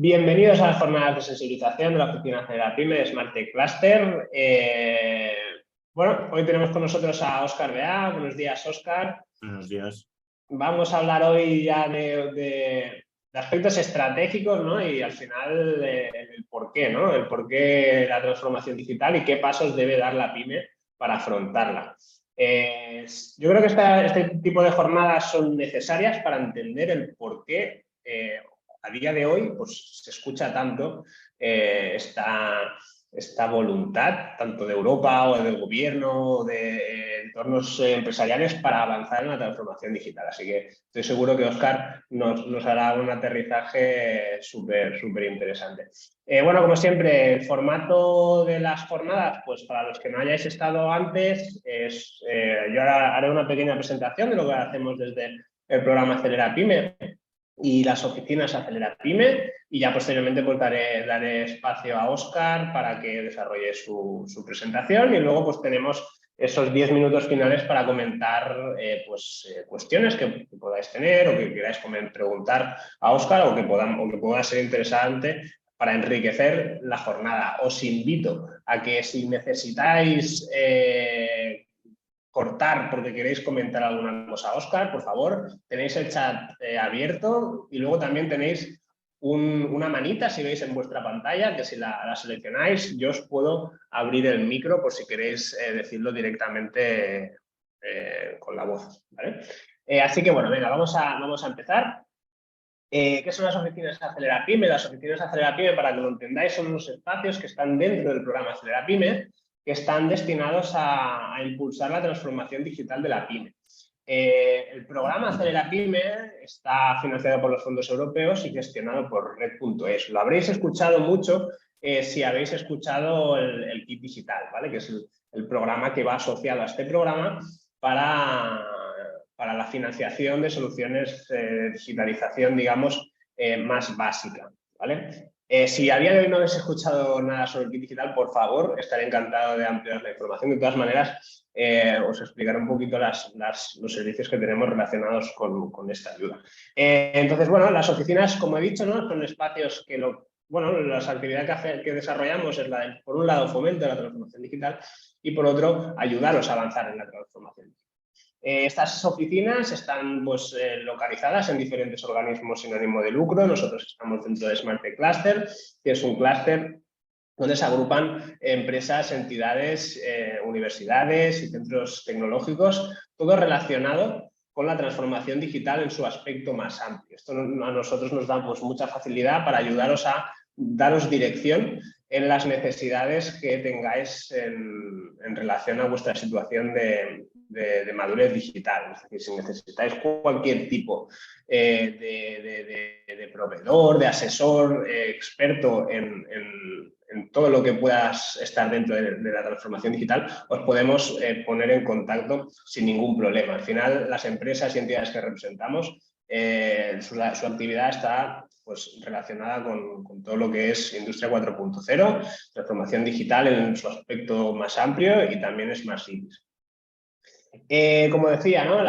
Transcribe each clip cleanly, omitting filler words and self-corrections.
Bienvenidos a las jornadas de sensibilización de la Oficina Acelera Pyme de SmartTech Cluster. Bueno, hoy tenemos con nosotros a Óscar Bea. Buenos días, Óscar. Buenos días. Vamos a hablar hoy ya de aspectos estratégicos, ¿no? Y al final el porqué, ¿no? El porqué la transformación digital y qué pasos debe dar la pyme para afrontarla. Yo creo que este tipo de jornadas son necesarias para entender el porqué a día de hoy pues, se escucha tanto esta voluntad, tanto de Europa o del gobierno o de entornos empresariales para avanzar en la transformación digital. Así que estoy seguro que Óscar nos hará un aterrizaje súper interesante. Bueno, como siempre, el formato de las jornadas, pues para los que no hayáis estado antes, yo ahora haré una pequeña presentación de lo que hacemos desde el programa Acelera Pyme y las oficinas Acelera Pyme, y ya posteriormente pues daré espacio a Óscar para que desarrolle su presentación, y luego pues tenemos esos 10 minutos finales para comentar cuestiones que podáis tener o que queráis preguntar a Óscar o que pueda ser interesante para enriquecer la jornada. Os invito a que si necesitáis cortar porque queréis comentar alguna cosa a Óscar, por favor, tenéis el chat abierto, y luego también tenéis una manita, si veis en vuestra pantalla, que si la seleccionáis, yo os puedo abrir el micro por si queréis decirlo directamente con la voz, ¿vale? Así que bueno, venga, vamos a empezar. ¿Qué son las oficinas Acelera Pyme? Las oficinas Acelera Pyme, para que lo entendáis, son unos espacios que están dentro del programa Acelera Pyme, que están destinados a impulsar la transformación digital de la pyme. El programa Acelera Pyme está financiado por los fondos europeos y gestionado por Red.es. Lo habréis escuchado mucho si habéis escuchado el Kit Digital, ¿vale? Que es el programa que va asociado a este programa para la financiación de soluciones de digitalización, digamos, más básica, ¿vale? Si a día de hoy no habéis escuchado nada sobre el Kit Digital, por favor, estaré encantado de ampliar la información. De todas maneras, os explicaré un poquito los servicios que tenemos relacionados con esta ayuda. Entonces, bueno, las oficinas, como he dicho, ¿no? Son espacios que las actividades que desarrollamos es por un lado, fomento de la transformación digital y por otro, ayudaros a avanzar en la transformación digital. Estas oficinas están pues, localizadas en diferentes organismos sin ánimo de lucro. Nosotros estamos dentro de SmartTech Cluster, que es un clúster donde se agrupan empresas, entidades, universidades y centros tecnológicos, todo relacionado con la transformación digital en su aspecto más amplio. Esto a nosotros nos da pues, mucha facilidad para ayudaros a daros dirección en las necesidades que tengáis en relación a vuestra situación de madurez digital. Es decir, si necesitáis cualquier tipo de proveedor, de asesor, experto en todo lo que puedas estar dentro de la transformación digital, os podemos poner en contacto sin ningún problema. Al final, las empresas y entidades que representamos, su actividad está pues, relacionada con todo lo que es Industria 4.0, transformación digital en su aspecto más amplio y también Smart Cities. Como decía, ¿no?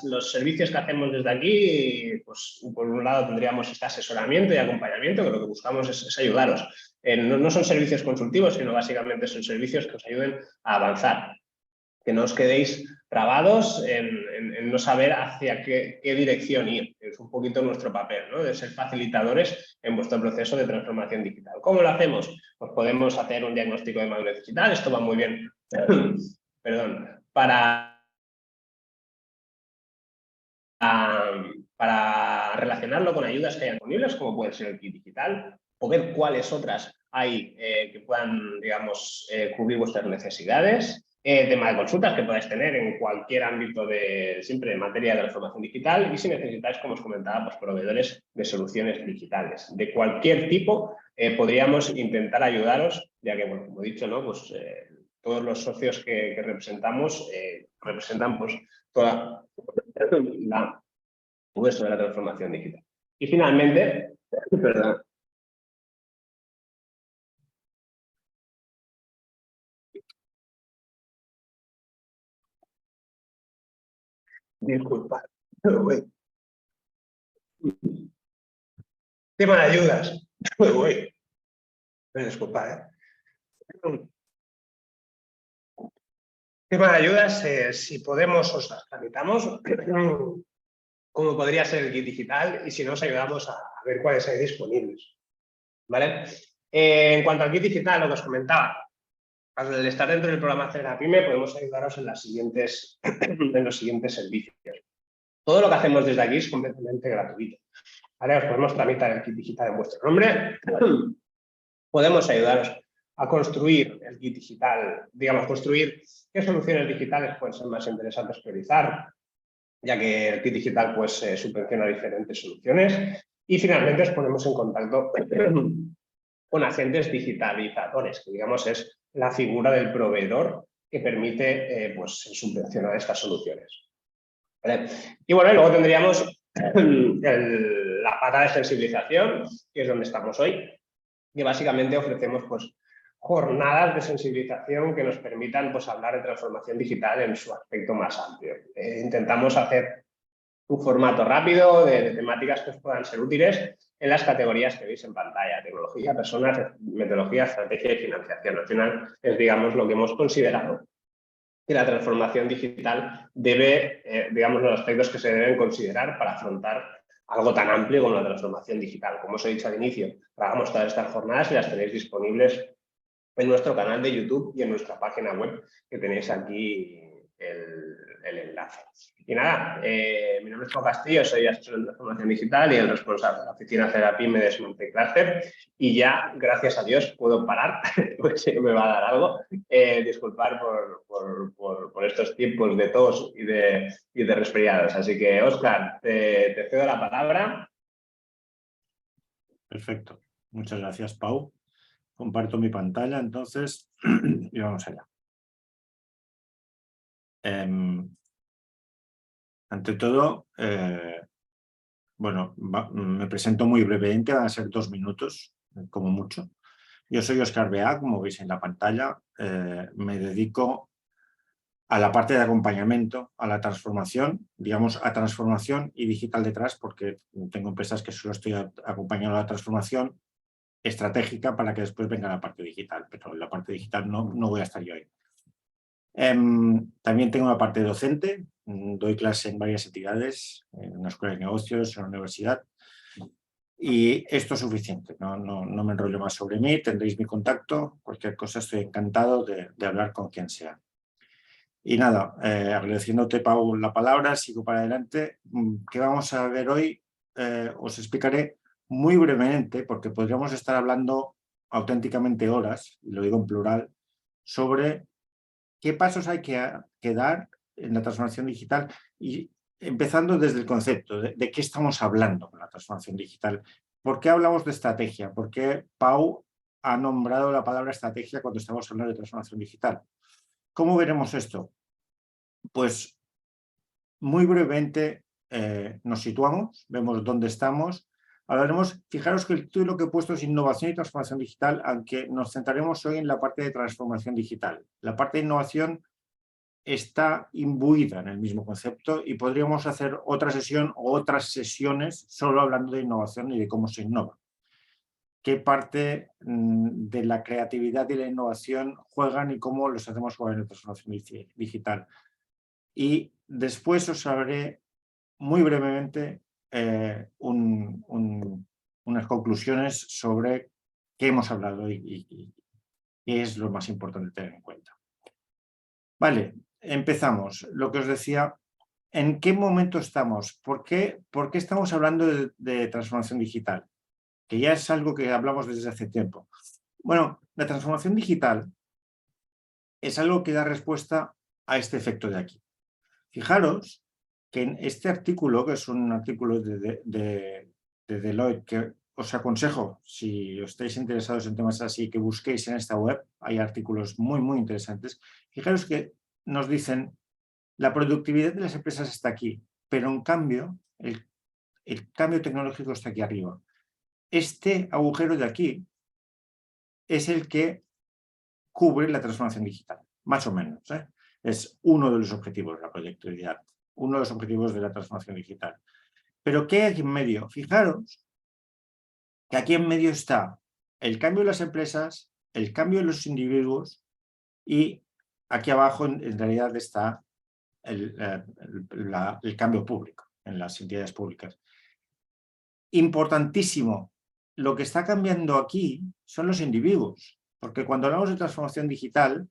Los servicios que hacemos desde aquí, pues por un lado tendríamos este asesoramiento y acompañamiento, que lo que buscamos es ayudaros. No son servicios consultivos, sino básicamente son servicios que os ayuden a avanzar. Que no os quedéis trabados en no saber hacia qué dirección ir. Es un poquito nuestro papel, ¿no? De ser facilitadores en vuestro proceso de transformación digital. ¿Cómo lo hacemos? Pues podemos hacer un diagnóstico de madurez digital. Esto va muy bien para relacionarlo con ayudas que hayan disponibles, como puede ser el Kit Digital, o ver cuáles otras hay que puedan, digamos, cubrir vuestras necesidades. Tema de consultas que podáis tener en cualquier ámbito siempre en materia de transformación digital, y si necesitáis, como os comentaba, pues proveedores de soluciones digitales. De cualquier tipo podríamos intentar ayudaros, ya que, bueno, como he dicho, ¿no? Pues todos los socios que representamos representan pues toda vuestro de la transformación digital. Y finalmente, perdón. Disculpad. Tema de ayudas. Uy, disculpa, ¿eh? Tema de ayudas, si podemos os las tramitamos, como podría ser el kit digital, y si no os ayudamos a ver cuáles hay disponibles. ¿Vale? En cuanto al kit digital, lo que os comentaba, al estar dentro del programa Acelera Pyme podemos ayudaros en los siguientes servicios. Todo lo que hacemos desde aquí es completamente gratuito. ¿Vale? Os podemos tramitar el kit digital en vuestro nombre. Podemos ayudaros a construir el kit digital, digamos, construir qué soluciones digitales pueden ser más interesantes priorizar, ya que el kit digital pues subvenciona diferentes soluciones. Y finalmente os ponemos en contacto con agentes digitalizadores, que digamos es la figura del proveedor que permite pues, subvencionar estas soluciones. ¿Vale? Y bueno, y luego tendríamos la pata de sensibilización, que es donde estamos hoy, que básicamente ofrecemos pues, jornadas de sensibilización que nos permitan pues, hablar de transformación digital en su aspecto más amplio. Intentamos hacer un formato rápido de temáticas que os puedan ser útiles en las categorías que veis en pantalla: tecnología, personas, metodología, estrategia y financiación. Al final es, digamos, lo que hemos considerado que la transformación digital debe, digamos, los aspectos que se deben considerar para afrontar algo tan amplio como la transformación digital. Como os he dicho al inicio, grabamos todas estas jornadas y las tenéis disponibles en nuestro canal de YouTube y en nuestra página web, que tenéis aquí el enlace. Y nada, mi nombre es Juan Castillo, soy asesor en transformación digital y el responsable de la oficina Acelera Pyme de Smart Cluster, y ya, gracias a Dios, puedo parar, pues me va a dar algo. Disculpar por estos tiempos de tos y de resfriados. Así que, Óscar, te cedo la palabra. Perfecto. Muchas gracias, Pau. Comparto mi pantalla, entonces, y vamos allá. Ante todo, bueno, me presento muy brevemente, van a ser 2 minutos, como mucho. Yo soy Óscar Beá, como veis en la pantalla. Me dedico a la parte de acompañamiento, a la transformación, digamos, a transformación y digital detrás, porque tengo empresas que solo estoy acompañando a la transformación estratégica para que después venga la parte digital, pero en la parte digital no voy a estar yo ahí. También tengo una parte docente, doy clase en varias entidades, en una escuela de negocios, en una universidad, y esto es suficiente, no me enrollo más sobre mí, tendréis mi contacto, cualquier cosa estoy encantado de hablar con quien sea. Y nada, agradeciéndote, Pau, la palabra, sigo para adelante. ¿Qué vamos a ver hoy? Os explicaré muy brevemente, porque podríamos estar hablando auténticamente horas, y lo digo en plural, sobre qué pasos hay que dar en la transformación digital, y empezando desde el concepto de qué estamos hablando con la transformación digital. ¿Por qué hablamos de estrategia? ¿Por qué Pau ha nombrado la palabra estrategia cuando estamos hablando de transformación digital? ¿Cómo veremos esto? Pues muy brevemente nos situamos, vemos dónde estamos. Hablaremos, fijaros que el título que he puesto es Innovación y Transformación Digital, aunque nos centraremos hoy en la parte de transformación digital. La parte de innovación está imbuida en el mismo concepto y podríamos hacer otra sesión o otras sesiones solo hablando de innovación y de cómo se innova. Qué parte de la creatividad y la innovación juegan y cómo los hacemos jugar en la transformación digital. Y después os hablaré muy brevemente unas conclusiones sobre qué hemos hablado y qué es lo más importante tener en cuenta. Vale, empezamos. Lo que os decía, ¿en qué momento estamos? ¿Por qué estamos hablando de transformación digital? Que ya es algo que hablamos desde hace tiempo. Bueno, la transformación digital es algo que da respuesta a este efecto de aquí. Fijaros que en este artículo, que es un artículo de Deloitte, que os aconsejo, si estáis interesados en temas así, que busquéis en esta web, hay artículos muy interesantes. Fijaros que nos dicen, la productividad de las empresas está aquí, pero en cambio, el cambio tecnológico está aquí arriba. Este agujero de aquí es el que cubre la transformación digital, más o menos, ¿eh? Es uno de los objetivos de la productividad, uno de los objetivos de la transformación digital. Pero ¿qué hay en medio? Fijaros que aquí en medio está el cambio de las empresas, el cambio de los individuos y aquí abajo en realidad está el cambio público en las entidades públicas. Importantísimo, lo que está cambiando aquí son los individuos, porque cuando hablamos de transformación digital,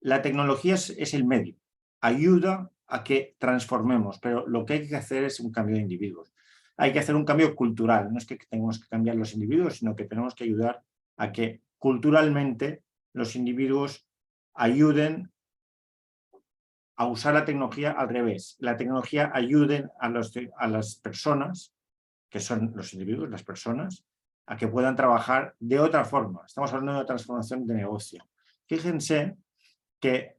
la tecnología es el medio, ayuda a que transformemos, pero lo que hay que hacer es un cambio de individuos. Hay que hacer un cambio cultural, no es que tengamos que cambiar los individuos, sino que tenemos que ayudar a que culturalmente los individuos ayuden a usar la tecnología al revés. La tecnología ayude a las personas, que son los individuos, las personas, a que puedan trabajar de otra forma. Estamos hablando de una transformación de negocio. Fíjense que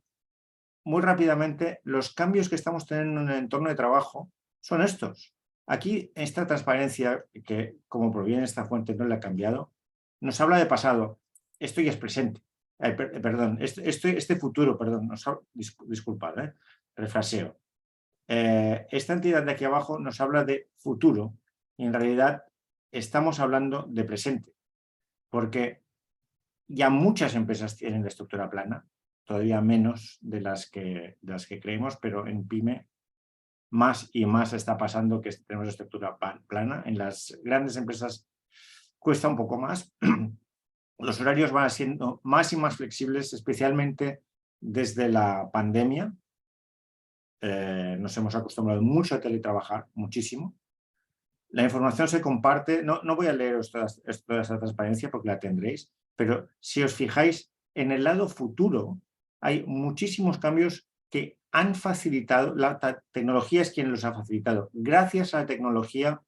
muy rápidamente los cambios que estamos teniendo en el entorno de trabajo son estos. Aquí esta transparencia, que como proviene de esta fuente no la ha cambiado, nos habla de pasado. Esto ya es presente. Perdón, este futuro, perdón, disculpad, refraseo. Esta entidad de aquí abajo nos habla de futuro y en realidad estamos hablando de presente, porque ya muchas empresas tienen la estructura plana, todavía menos de las que creemos, pero en PyME más y más está pasando que tenemos estructura plana. En las grandes empresas cuesta un poco más. Los horarios van siendo más y más flexibles, especialmente desde la pandemia. Nos hemos acostumbrado mucho a teletrabajar, muchísimo. La información se comparte. No voy a leeros toda esa transparencia porque la tendréis, pero si os fijáis, en el lado futuro hay muchísimos cambios que han facilitado, la tecnología es quien los ha facilitado. Gracias a la tecnología,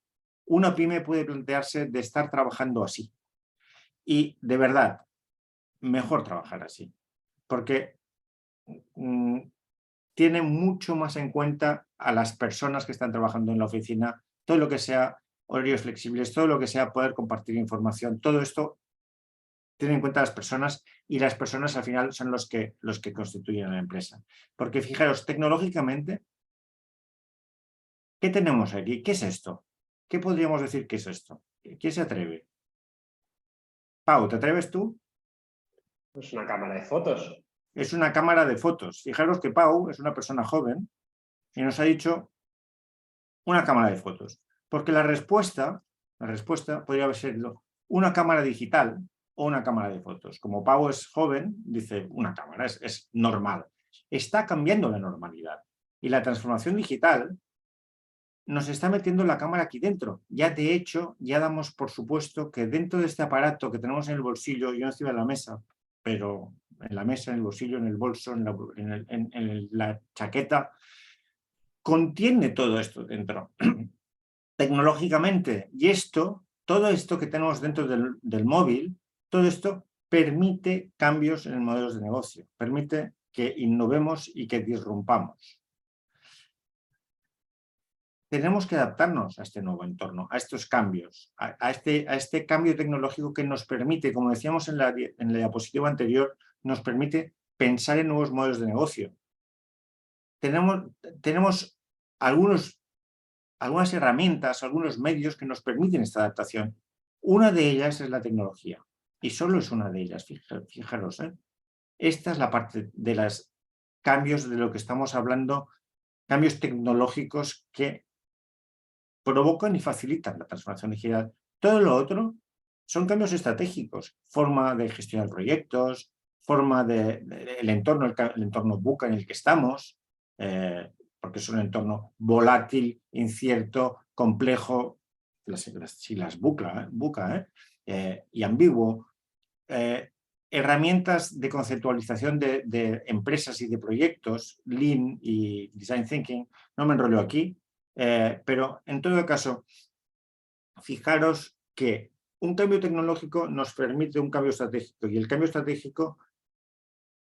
una pyme puede plantearse de estar trabajando así. Y de verdad, mejor trabajar así, porque tiene mucho más en cuenta a las personas que están trabajando en la oficina, todo lo que sea horarios flexibles, todo lo que sea poder compartir información, todo esto tiene en cuenta a las personas y las personas al final son los que constituyen la empresa. Porque fijaros, tecnológicamente, ¿qué tenemos aquí? ¿Qué es esto? ¿Qué podríamos decir que es esto? ¿Quién se atreve? Pau, ¿te atreves tú? Es una cámara de fotos. Es una cámara de fotos. Fijaros que Pau es una persona joven y nos ha dicho una cámara de fotos. Porque la respuesta podría haber sido una cámara digital o una cámara de fotos. Como Pau es joven, dice una cámara, es normal. Está cambiando la normalidad. Y la transformación digital nos está metiendo la cámara aquí dentro. Ya de hecho, ya damos por supuesto que dentro de este aparato que tenemos en el bolsillo, yo no estoy en la mesa, pero en la mesa, en el bolsillo, en el bolso, en la chaqueta, contiene todo esto dentro. Tecnológicamente, y todo esto que tenemos dentro del móvil, todo esto permite cambios en modelos de negocio, permite que innovemos y que disrumpamos. Tenemos que adaptarnos a este nuevo entorno, a estos cambios, a este cambio tecnológico que nos permite, como decíamos en la diapositiva anterior, nos permite pensar en nuevos modelos de negocio. Tenemos algunas herramientas, algunos medios que nos permiten esta adaptación. Una de ellas es la tecnología, y solo es una de ellas, fijaros. Esta es la parte de los cambios de lo que estamos hablando, cambios tecnológicos que provocan y facilitan la transformación digital. Todo lo otro son cambios estratégicos, forma de gestionar proyectos, forma el entorno VUCA en el que estamos, porque es un entorno volátil, incierto, complejo, si las VUCA y ambiguo. Herramientas de conceptualización de empresas y de proyectos, Lean y Design Thinking, no me enrollo aquí, pero en todo caso, fijaros que un cambio tecnológico nos permite un cambio estratégico y el cambio estratégico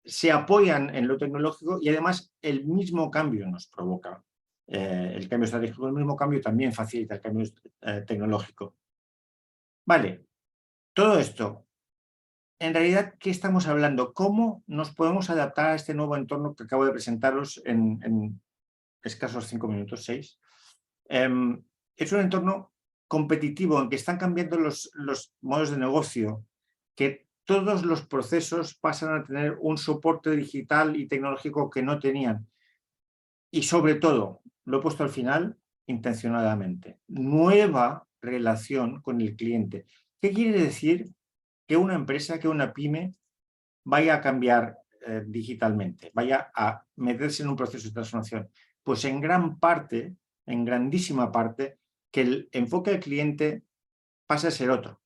se apoyan en lo tecnológico y además el mismo cambio nos provoca. El cambio estratégico, el mismo cambio también facilita el cambio tecnológico. Vale, todo esto, en realidad, ¿qué estamos hablando? ¿Cómo nos podemos adaptar a este nuevo entorno que acabo de presentaros en escasos 5 minutos, 6? Es un entorno competitivo en que están cambiando los modos de negocio, que todos los procesos pasan a tener un soporte digital y tecnológico que no tenían. Y sobre todo, lo he puesto al final intencionadamente, nueva relación con el cliente. ¿Qué quiere decir que una empresa, que una pyme vaya a cambiar digitalmente, vaya a meterse en un proceso de transformación? Pues en gran parte, en grandísima parte, que el enfoque del cliente pasa a ser otro.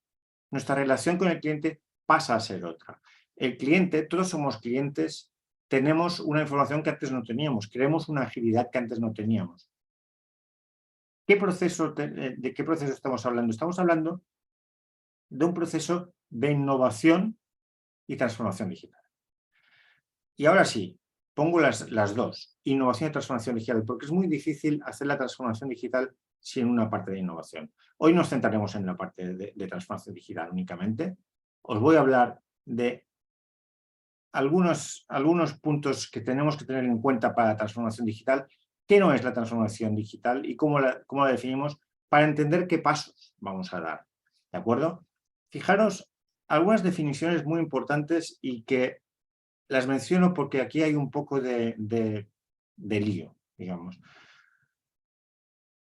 Nuestra relación con el cliente pasa a ser otra. El cliente, todos somos clientes, tenemos una información que antes no teníamos, queremos una agilidad que antes no teníamos. ¿De qué proceso estamos hablando? Estamos hablando de un proceso de innovación y transformación digital. Y ahora sí, pongo las dos, innovación y transformación digital, porque es muy difícil hacer la transformación digital sin una parte de innovación. Hoy nos centraremos en la parte de transformación digital únicamente. Os voy a hablar de algunos puntos que tenemos que tener en cuenta para la transformación digital, qué no es la transformación digital y cómo la definimos, para entender qué pasos vamos a dar. ¿De acuerdo? Fijaros, algunas definiciones muy importantes y que las menciono porque aquí hay un poco de lío, digamos.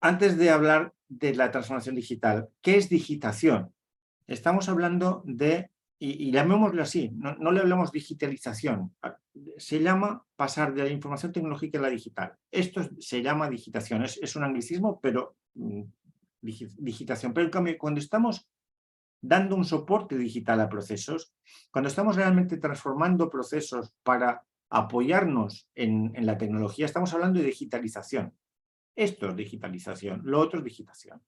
Antes de hablar de la transformación digital, ¿qué es digitación? Estamos hablando de, y llamémoslo así, no le hablamos digitalización, se llama pasar de la información tecnológica a la digital. Esto se llama digitación, es un anglicismo, pero digitación. Pero en cambio, cuando estamos dando un soporte digital a procesos, cuando estamos realmente transformando procesos para apoyarnos en la tecnología, estamos hablando de digitalización. Esto es digitalización, lo otro es digitación.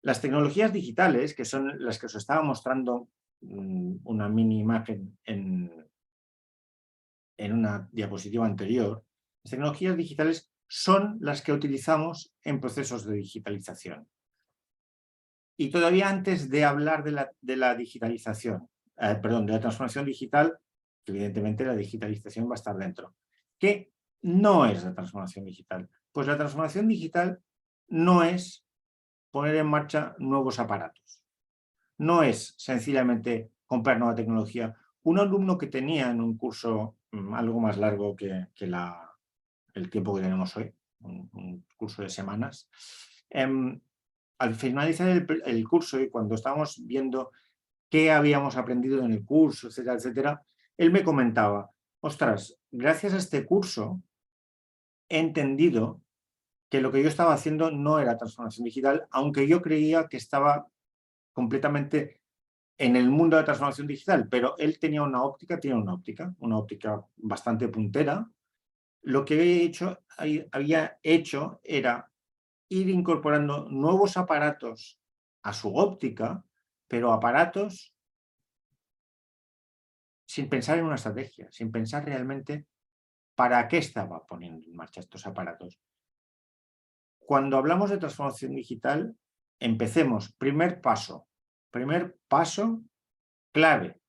Las tecnologías digitales, que son las que os estaba mostrando una mini imagen en una diapositiva anterior, las tecnologías digitales son las que utilizamos en procesos de digitalización. Y todavía antes de hablar de la digitalización, perdón, de la transformación digital, que evidentemente la digitalización va a estar dentro. ¿Qué no es la transformación digital? Pues la transformación digital no es poner en marcha nuevos aparatos. No es sencillamente comprar nueva tecnología. Un alumno que tenía en un curso algo más largo que el tiempo que tenemos hoy, un curso de semanas, al finalizar el curso y cuando estábamos viendo qué habíamos aprendido en el curso, etcétera, etcétera, él me comentaba, ostras, gracias a este curso he entendido que lo que yo estaba haciendo no era transformación digital, aunque yo creía que estaba completamente en el mundo de la transformación digital, pero él tenía una óptica bastante puntera. Lo que había hecho era ir incorporando nuevos aparatos a su óptica, pero aparatos sin pensar en una estrategia, sin pensar realmente para qué estaba poniendo en marcha estos aparatos. Cuando hablamos de transformación digital, empecemos. Primer paso clave,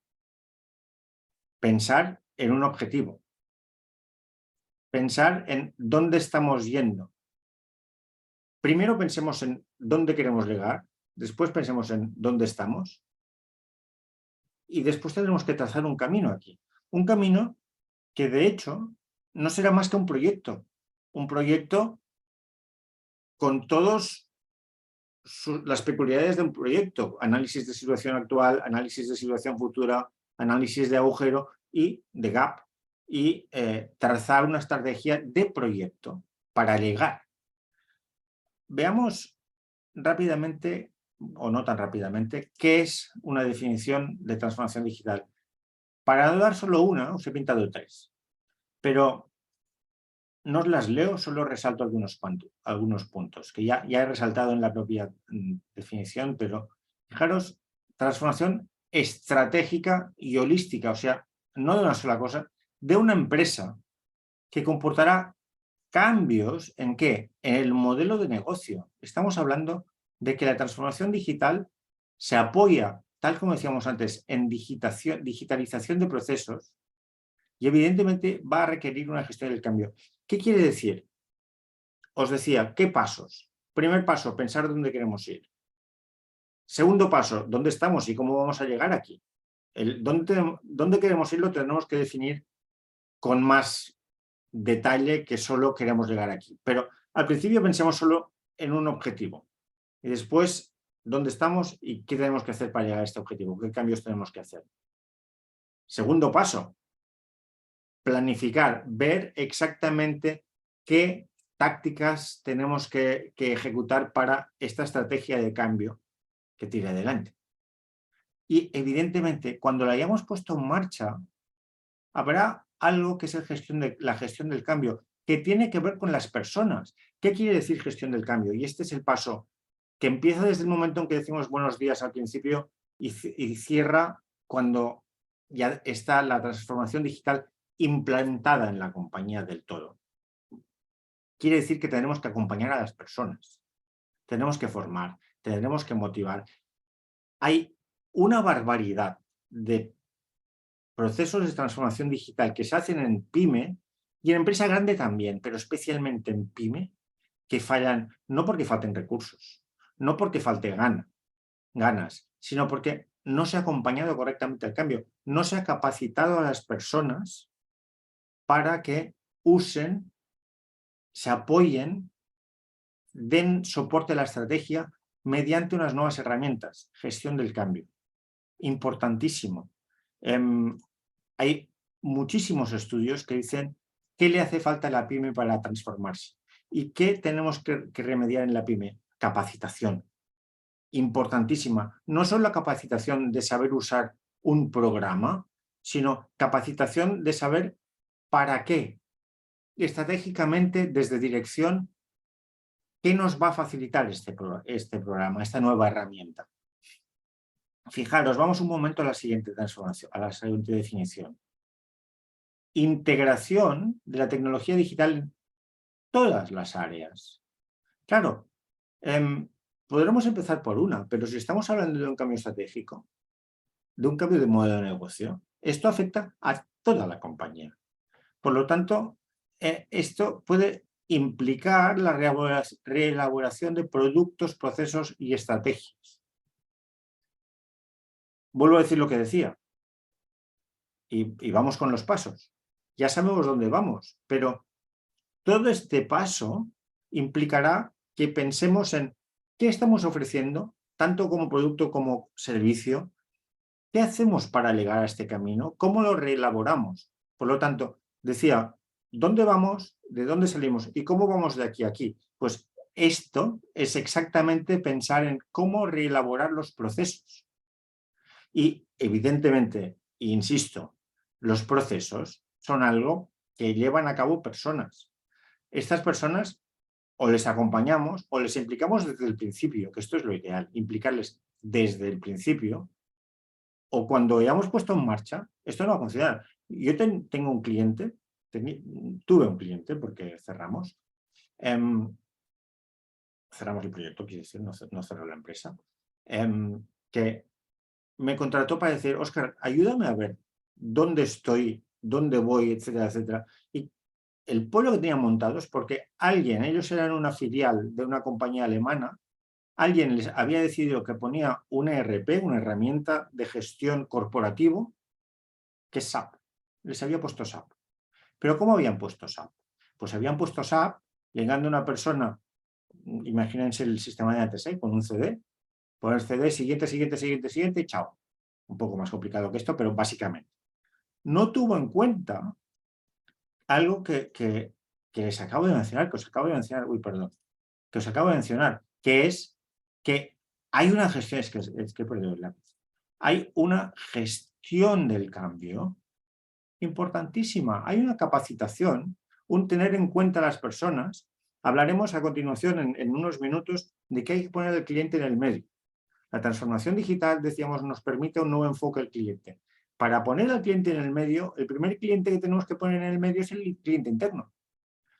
pensar en un objetivo, pensar en dónde estamos yendo. Primero pensemos en dónde queremos llegar, después pensemos en dónde estamos y después tendremos que trazar un camino aquí. Un camino que de hecho no será más que un proyecto con todas las peculiaridades de un proyecto, análisis de situación actual, análisis de situación futura, análisis de agujero y de gap, y trazar una estrategia de proyecto para llegar. Veamos rápidamente, o no tan rápidamente, qué es una definición de transformación digital. Para no dar solo una, os he pintado tres, pero no os las leo, solo resalto algunos puntos que ya he resaltado en la propia definición, pero fijaros, transformación estratégica y holística, o sea, no de una sola cosa, de una empresa que comportará cambios ¿en qué? En el modelo de negocio. Estamos hablando de que la transformación digital se apoya, tal como decíamos antes, en digitalización de procesos y evidentemente va a requerir una gestión del cambio. ¿Qué quiere decir? Os decía, ¿qué pasos? primer paso, pensar dónde queremos ir. Segundo paso, dónde estamos y cómo vamos a llegar aquí. Dónde queremos ir lo tenemos que definir con más detalle que solo queremos llegar aquí. Pero al principio pensemos solo en un objetivo y después dónde estamos y qué tenemos que hacer para llegar a este objetivo, qué cambios tenemos que hacer. Segundo paso, planificar, ver exactamente qué tácticas tenemos que ejecutar para esta estrategia de cambio que tire adelante. Y evidentemente, cuando la hayamos puesto en marcha, habrá algo que es la gestión del cambio, que tiene que ver con las personas. ¿Qué quiere decir gestión del cambio? Y este es el paso que empieza desde el momento en que decimos buenos días al principio y cierra cuando ya está la transformación digital implantada en la compañía del todo. Quiere decir que tenemos que acompañar a las personas, tenemos que formar, tenemos que motivar. Hay una barbaridad de procesos de transformación digital que se hacen en PyME y en empresa grande también, pero especialmente en PyME, que fallan no porque falten recursos, no porque falte ganas, sino porque no se ha acompañado correctamente el cambio, no se ha capacitado a las personas para que usen, se apoyen, den soporte a la estrategia mediante unas nuevas herramientas, gestión del cambio. Importantísimo. Hay muchísimos estudios que dicen qué le hace falta a la PyME para transformarse y qué tenemos que remediar en la PyME. Capacitación. Importantísima. No solo la capacitación de saber usar un programa, sino capacitación de saber para qué. Estratégicamente, desde dirección, ¿qué nos va a facilitar este programa, esta nueva herramienta? Fijaros, vamos un momento a la siguiente transformación, a la siguiente definición. Integración de la tecnología digital en todas las áreas. Claro, podremos empezar por una, pero si estamos hablando de un cambio estratégico, de un cambio de modelo de negocio, esto afecta a toda la compañía. Por lo tanto, esto puede implicar la reelaboración de productos, procesos y estrategias. Vuelvo a decir lo que decía. Y vamos con los pasos. Ya sabemos dónde vamos, pero todo este paso implicará que pensemos en qué estamos ofreciendo, tanto como producto como servicio, qué hacemos para llegar a este camino, cómo lo reelaboramos. Por lo tanto, decía, ¿dónde vamos? ¿De dónde salimos? ¿Y cómo vamos de aquí a aquí? Pues esto es exactamente pensar en cómo reelaborar los procesos. Y evidentemente, insisto, los procesos son algo que llevan a cabo personas. Estas personas o les acompañamos o les implicamos desde el principio, que esto es lo ideal, implicarles desde el principio, o cuando hayamos puesto en marcha, esto no va a funcionar. Yo tengo un cliente, tuve un cliente porque cerramos, cerramos el proyecto, quiere decir, no cerró la empresa, que me contrató para decir, Óscar, ayúdame a ver dónde estoy, dónde voy, etcétera, etcétera. Y el pueblo que tenían montado es porque ellos eran una filial de una compañía alemana, alguien les había decidido que ponía una ERP, una herramienta de gestión corporativo, que es SAP. Les había puesto SAP. ¿Pero cómo habían puesto SAP? Pues habían puesto SAP llegando una persona, imagínense el sistema de antes, con un CD, poner CD, siguiente y chao. Un poco más complicado que esto, pero básicamente. No tuvo en cuenta algo que les acabo de mencionar, que os acabo de mencionar, que os acabo de mencionar, que es que hay una gestión, es que he perdido el lápiz, hay una gestión del cambio importantísima, hay una capacitación, un tener en cuenta a las personas. Hablaremos a continuación en unos minutos de que hay que poner al cliente en el medio. La transformación digital, decíamos, nos permite un nuevo enfoque al cliente. Para poner al cliente en el medio, el primer cliente que tenemos que poner en el medio es el cliente interno.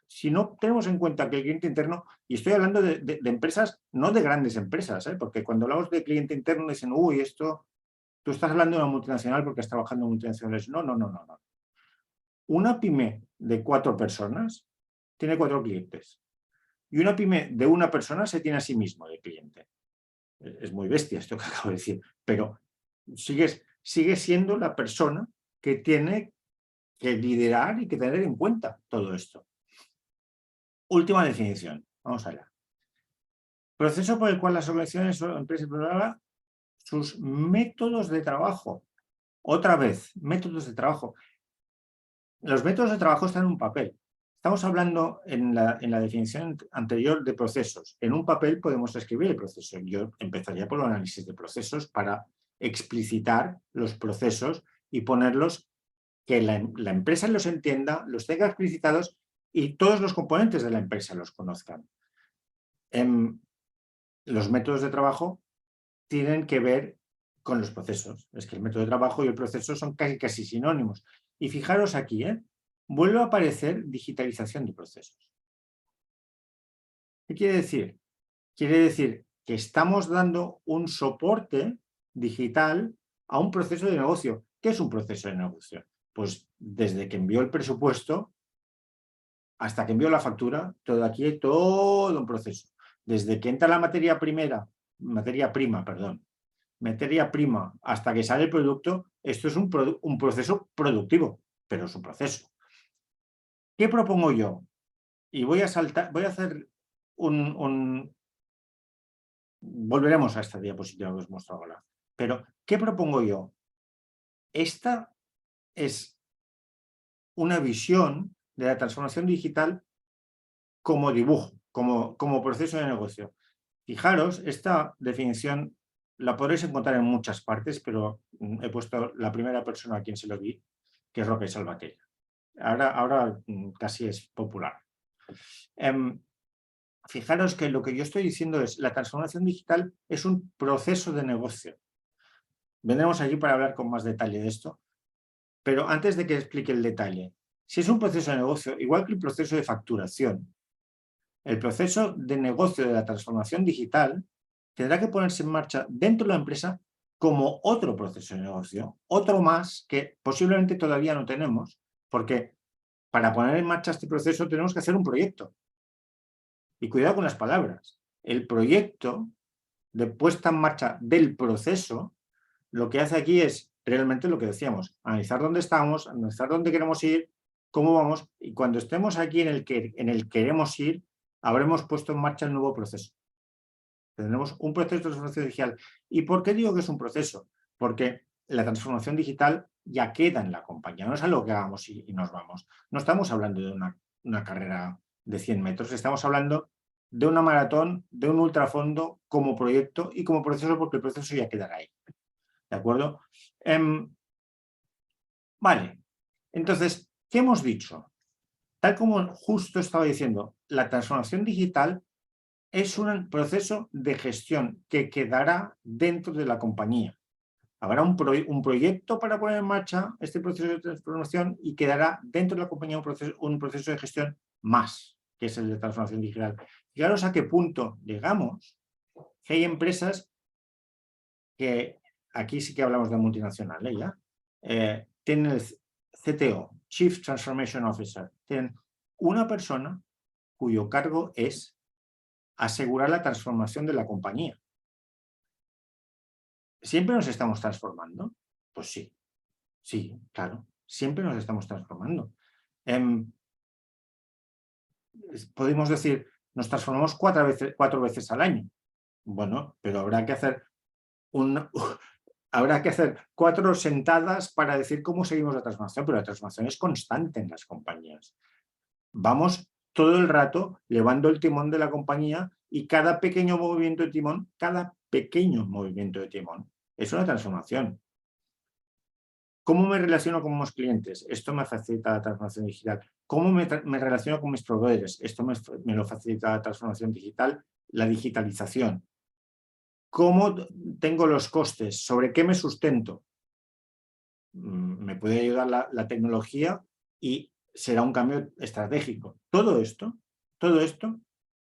Si no tenemos en cuenta que el cliente interno, y estoy hablando de empresas, no de grandes empresas, porque cuando hablamos de cliente interno dicen, uy, esto, tú estás hablando de una multinacional porque estás trabajando en multinacionales. No. Una pyme de 4 personas tiene 4 clientes. Y una pyme de una persona se tiene a sí mismo de cliente. Es muy bestia esto que acabo de decir, pero sigue siendo la persona que tiene que liderar y que tener en cuenta todo esto. Última definición. Vamos allá. Proceso por el cual las organizaciones o empresas sus métodos de trabajo. Otra vez, métodos de trabajo. Los métodos de trabajo están en un papel. Estamos hablando en la definición anterior de procesos. En un papel podemos escribir el proceso. Yo empezaría por el análisis de procesos para explicitar los procesos y ponerlos, que la empresa los entienda, los tenga explicitados y todos los componentes de la empresa los conozcan. Los métodos de trabajo tienen que ver con los procesos. Es que el método de trabajo y el proceso son casi sinónimos. Y fijaros aquí, vuelve a aparecer digitalización de procesos. ¿Qué quiere decir? Quiere decir que estamos dando un soporte digital a un proceso de negocio. ¿Qué es un proceso de negocio? Pues desde que envió el presupuesto hasta que envió la factura, todo aquí hay todo un proceso. Desde que entra la materia prima hasta que sale el producto, esto es un proceso productivo, pero es un proceso. ¿Qué propongo yo? Y voy a hacer volveremos a esta diapositiva que os muestro ahora. Pero, ¿qué propongo yo? Esta es una visión de la transformación digital como dibujo, como proceso de negocio. Fijaros, esta definición la podréis encontrar en muchas partes, pero he puesto la primera persona a quien se lo di, que es Roque Salvatella. Ahora casi es popular. Fijaros que lo que yo estoy diciendo es la transformación digital es un proceso de negocio. Vendremos allí para hablar con más detalle de esto, pero antes de que explique el detalle, si es un proceso de negocio, igual que el proceso de facturación, el proceso de negocio de la transformación digital tendrá que ponerse en marcha dentro de la empresa como otro proceso de negocio, otro más que posiblemente todavía no tenemos, porque para poner en marcha este proceso tenemos que hacer un proyecto. Y cuidado con las palabras. El proyecto de puesta en marcha del proceso, lo que hace aquí es realmente lo que decíamos, analizar dónde estamos, analizar dónde queremos ir, cómo vamos, y cuando estemos aquí en el que queremos ir, habremos puesto en marcha el nuevo proceso. Tendremos un proceso de transformación digital. ¿Y por qué digo que es un proceso? Porque la transformación digital ya queda en la compañía, no es algo que hagamos y nos vamos. No estamos hablando de una carrera de 100 metros, estamos hablando de una maratón, de un ultrafondo como proyecto y como proceso, porque el proceso ya quedará ahí. ¿De acuerdo? Vale, entonces, ¿qué hemos dicho? Tal como justo estaba diciendo, la transformación digital es un proceso de gestión que quedará dentro de la compañía. Habrá un proyecto para poner en marcha este proceso de transformación y quedará dentro de la compañía un proceso de gestión más, que es el de transformación digital. Fijaros a qué punto llegamos, que hay empresas que, aquí sí que hablamos de multinacional, tienen el CTO, Chief Transformation Officer, tienen una persona cuyo cargo es asegurar la transformación de la compañía. ¿Siempre nos estamos transformando? Pues sí, claro, siempre nos estamos transformando. Podemos decir, nos transformamos cuatro veces al año. Bueno, pero habrá que hacer 4 sentadas para decir cómo seguimos la transformación, pero la transformación es constante en las compañías. Vamos todo el rato llevando el timón de la compañía y cada pequeño movimiento de timón es una transformación. ¿Cómo me relaciono con mis clientes? Esto me facilita la transformación digital. ¿Cómo me relaciono con mis proveedores? Esto me lo facilita la transformación digital, la digitalización. ¿Cómo tengo los costes? ¿Sobre qué me sustento? Me puede ayudar la tecnología y será un cambio estratégico. Todo esto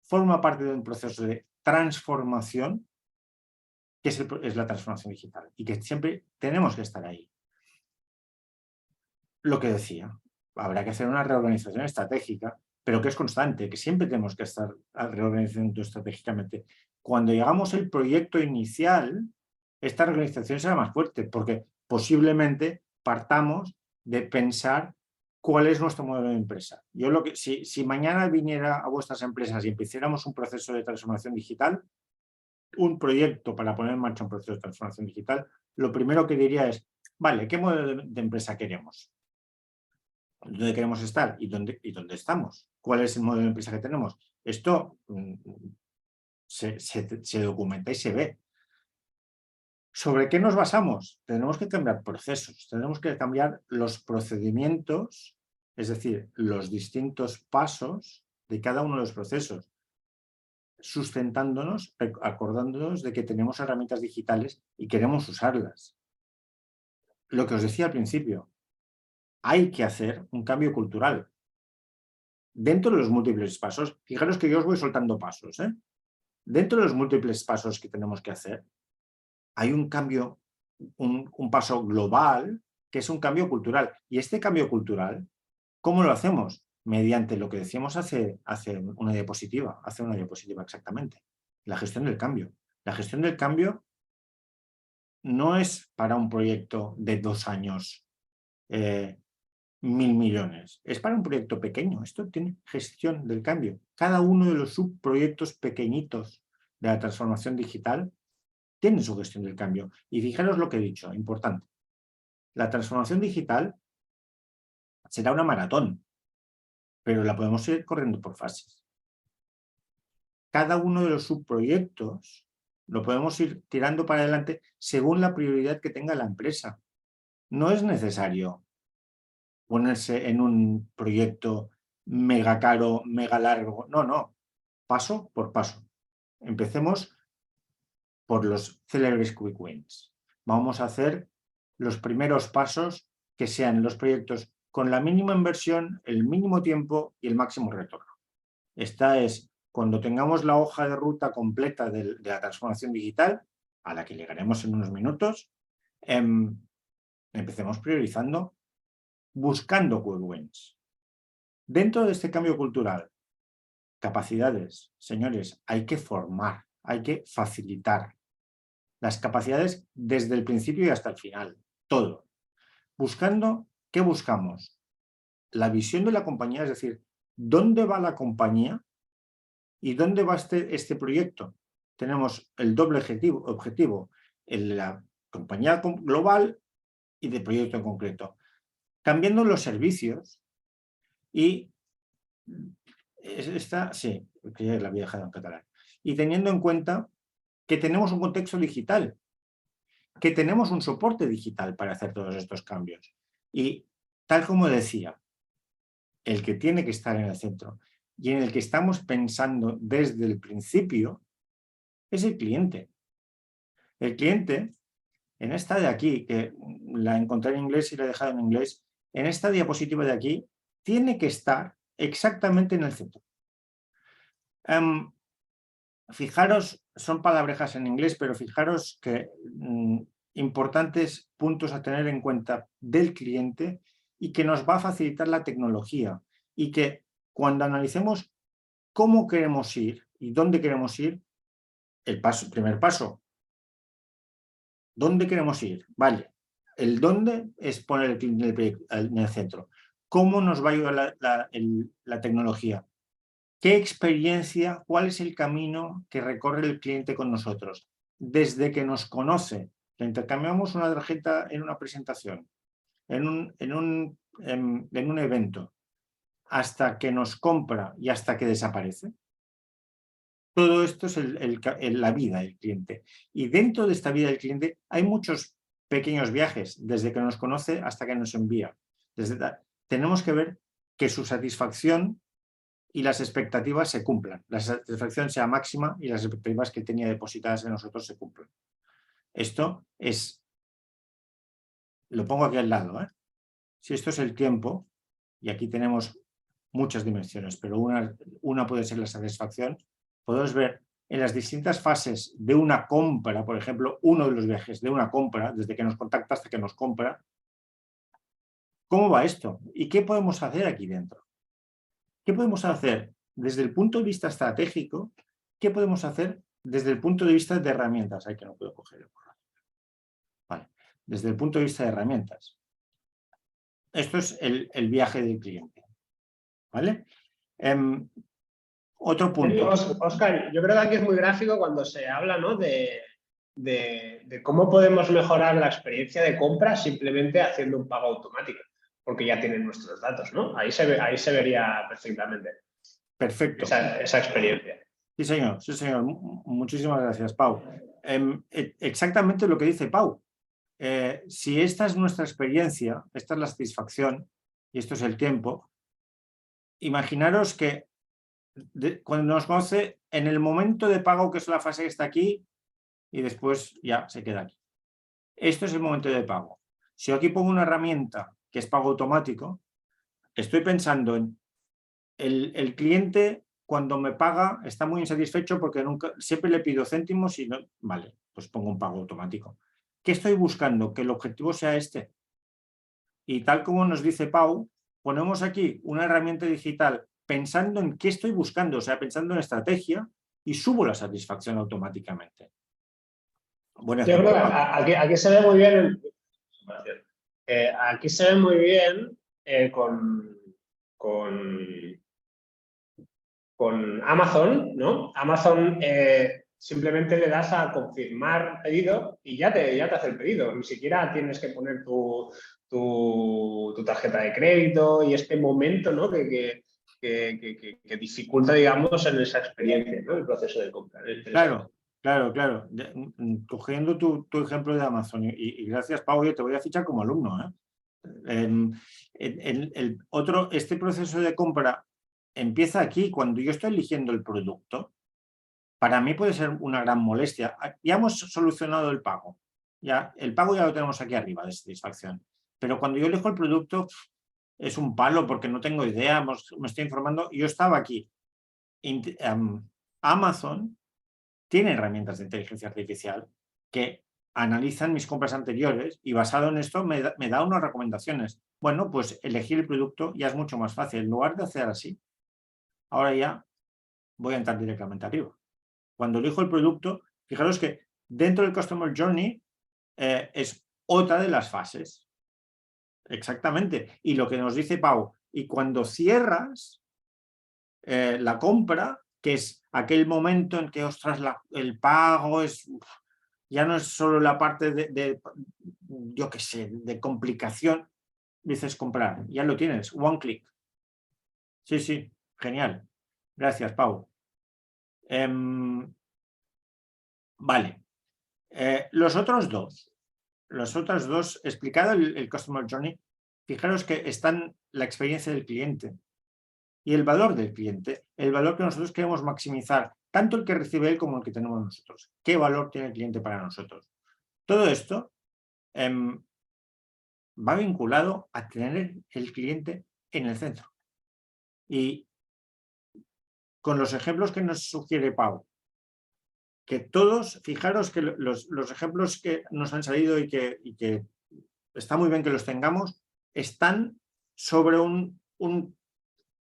forma parte de un proceso de transformación que es la transformación digital y que siempre tenemos que estar ahí. Lo que decía, habrá que hacer una reorganización estratégica pero que es constante, que siempre tenemos que estar reorganizando estratégicamente. Cuando llegamos al proyecto inicial, esta reorganización será más fuerte, porque posiblemente partamos de pensar cuál es nuestro modelo de empresa. Yo si mañana viniera a vuestras empresas y empezáramos un proceso de transformación digital, un proyecto para poner en marcha un proceso de transformación digital, lo primero que diría es, vale, ¿qué modelo de empresa queremos? ¿Dónde queremos estar? ¿Y dónde estamos? ¿Cuál es el modelo de empresa que tenemos? Esto se documenta y se ve. ¿Sobre qué nos basamos? Tenemos que cambiar procesos, tenemos que cambiar los procedimientos, es decir, los distintos pasos de cada uno de los procesos, sustentándonos, acordándonos de que tenemos herramientas digitales y queremos usarlas. Lo que os decía al principio, hay que hacer un cambio cultural. Dentro de los múltiples pasos, fijaros que yo os voy soltando pasos, ¿eh? Dentro de los múltiples pasos que tenemos que hacer, hay un cambio, un paso global, que es un cambio cultural. Y este cambio cultural, ¿cómo lo hacemos? Mediante lo que decíamos hace una diapositiva exactamente, la gestión del cambio. La gestión del cambio no es para un proyecto de 2 años, 1.000 millones. Es para un proyecto pequeño. Esto tiene gestión del cambio. Cada uno de los subproyectos pequeñitos de la transformación digital tiene su gestión del cambio. Y fijaros lo que he dicho, importante. La transformación digital será una maratón, pero la podemos ir corriendo por fases. Cada uno de los subproyectos lo podemos ir tirando para adelante según la prioridad que tenga la empresa. No es necesario ponerse en un proyecto mega caro, mega largo. No, no. Paso por paso. Empecemos por los célebres quick wins. Vamos a hacer los primeros pasos que sean los proyectos con la mínima inversión, el mínimo tiempo y el máximo retorno. Esta es cuando tengamos la hoja de ruta completa de la transformación digital, a la que llegaremos en unos minutos, empecemos priorizando, buscando quick wins. Dentro de este cambio cultural, capacidades, señores, hay que formar, hay que facilitar las capacidades desde el principio y hasta el final, todo. Buscando, ¿qué buscamos? La visión de la compañía, es decir, ¿dónde va la compañía y dónde va este proyecto? Tenemos el doble objetivo, el de la compañía global y de proyecto en concreto. Cambiando los servicios y esta, sí, que ya la había dejado en catalán. Y teniendo en cuenta que tenemos un contexto digital, que tenemos un soporte digital para hacer todos estos cambios. Y tal como decía, el que tiene que estar en el centro y en el que estamos pensando desde el principio es el cliente. El cliente, en esta de aquí, que la encontré en inglés y la he dejado en inglés, en esta diapositiva de aquí, tiene que estar exactamente en el centro. Fijaros, son palabrejas en inglés, pero fijaros que importantes puntos a tener en cuenta del cliente y que nos va a facilitar la tecnología y que cuando analicemos cómo queremos ir y dónde queremos ir, primer paso, ¿dónde queremos ir? Vale, el dónde es poner el cliente en el centro. ¿Cómo nos va a ayudar la tecnología? ¿Qué experiencia, cuál es el camino que recorre el cliente con nosotros? Desde que nos conoce, le intercambiamos una tarjeta en una presentación, en un evento, hasta que nos compra y hasta que desaparece. Todo esto es la vida del cliente. Y dentro de esta vida del cliente hay muchos pequeños viajes, desde que nos conoce hasta que nos envía. Tenemos que ver que su satisfacción y las expectativas se cumplan, la satisfacción sea máxima y las expectativas que tenía depositadas en nosotros se cumplan. Esto es, lo pongo aquí al lado, si esto es el tiempo, y aquí tenemos muchas dimensiones, pero una puede ser la satisfacción, podemos ver en las distintas fases de una compra, por ejemplo, uno de los viajes de una compra, desde que nos contacta hasta que nos compra, ¿cómo va esto? ¿Y qué podemos hacer aquí dentro? ¿Qué podemos hacer desde el punto de vista estratégico? ¿Qué podemos hacer desde el punto de vista de herramientas? Ay, que no puedo coger el borrador. Vale. Desde el punto de vista de herramientas. Esto es el viaje del cliente. ¿Vale? Otro punto. Óscar, yo creo que aquí es muy gráfico cuando se habla, ¿no?, de cómo podemos mejorar la experiencia de compra simplemente haciendo un pago automático, porque ya tienen nuestros datos, ¿no? Ahí se vería perfectamente. Perfecto. Esa experiencia. Sí, señor. Sí, señor. Muchísimas gracias, Pau. Exactamente lo que dice Pau. Si esta es nuestra experiencia, esta es la satisfacción y esto es el tiempo, imaginaros que cuando nos conoce en el momento de pago, que es la fase que está aquí, y después ya se queda aquí. Esto es el momento de pago. Si yo aquí pongo una herramienta que es pago automático, estoy pensando en el cliente cuando me paga está muy insatisfecho porque siempre le pido céntimos y no, vale, pues pongo un pago automático. ¿Qué estoy buscando? Que el objetivo sea este. Y tal como nos dice Pau, ponemos aquí una herramienta digital pensando en qué estoy buscando, o sea, pensando en estrategia, y subo la satisfacción automáticamente. Buen Yo creo que aquí se ve muy bien, aquí se ve muy bien con Amazon, ¿no? Amazon simplemente le das a confirmar pedido y ya te hace el pedido. Ni siquiera tienes que poner tu tarjeta de crédito y este momento, ¿no?, que dificulta, digamos, en esa experiencia, ¿no?, el proceso de compra. Claro. Cogiendo tu ejemplo de Amazon, y gracias, Pau, yo te voy a fichar como alumno. Este proceso de compra empieza aquí, cuando yo estoy eligiendo el producto. Para mí puede ser una gran molestia. Ya hemos solucionado el pago. El pago ya lo tenemos aquí arriba de satisfacción. Pero cuando yo elijo el producto, es un palo porque no tengo idea, me estoy informando. Yo estaba aquí. Amazon tiene herramientas de inteligencia artificial que analizan mis compras anteriores y basado en esto me da unas recomendaciones. Bueno, pues elegir el producto ya es mucho más fácil. En lugar de hacer así, ahora ya voy a entrar directamente arriba. Cuando elijo el producto, fijaros que dentro del Customer Journey es otra de las fases. Exactamente. Y lo que nos dice Pau, y cuando cierras la compra, que es aquel momento en que, ostras, el pago ya no es solo la parte yo qué sé, de complicación, dices comprar, ya lo tienes, one click. Sí, genial. Gracias, Pau. Vale. Los otros dos, explicado el Customer Journey, fijaros que están la experiencia del cliente y el valor del cliente, el valor que nosotros queremos maximizar, tanto el que recibe él como el que tenemos nosotros. ¿Qué valor tiene el cliente para nosotros? Todo esto va vinculado a tener el cliente en el centro. Y con los ejemplos que nos sugiere Pau, que todos, fijaros que los ejemplos que nos han salido y que está muy bien que los tengamos, están sobre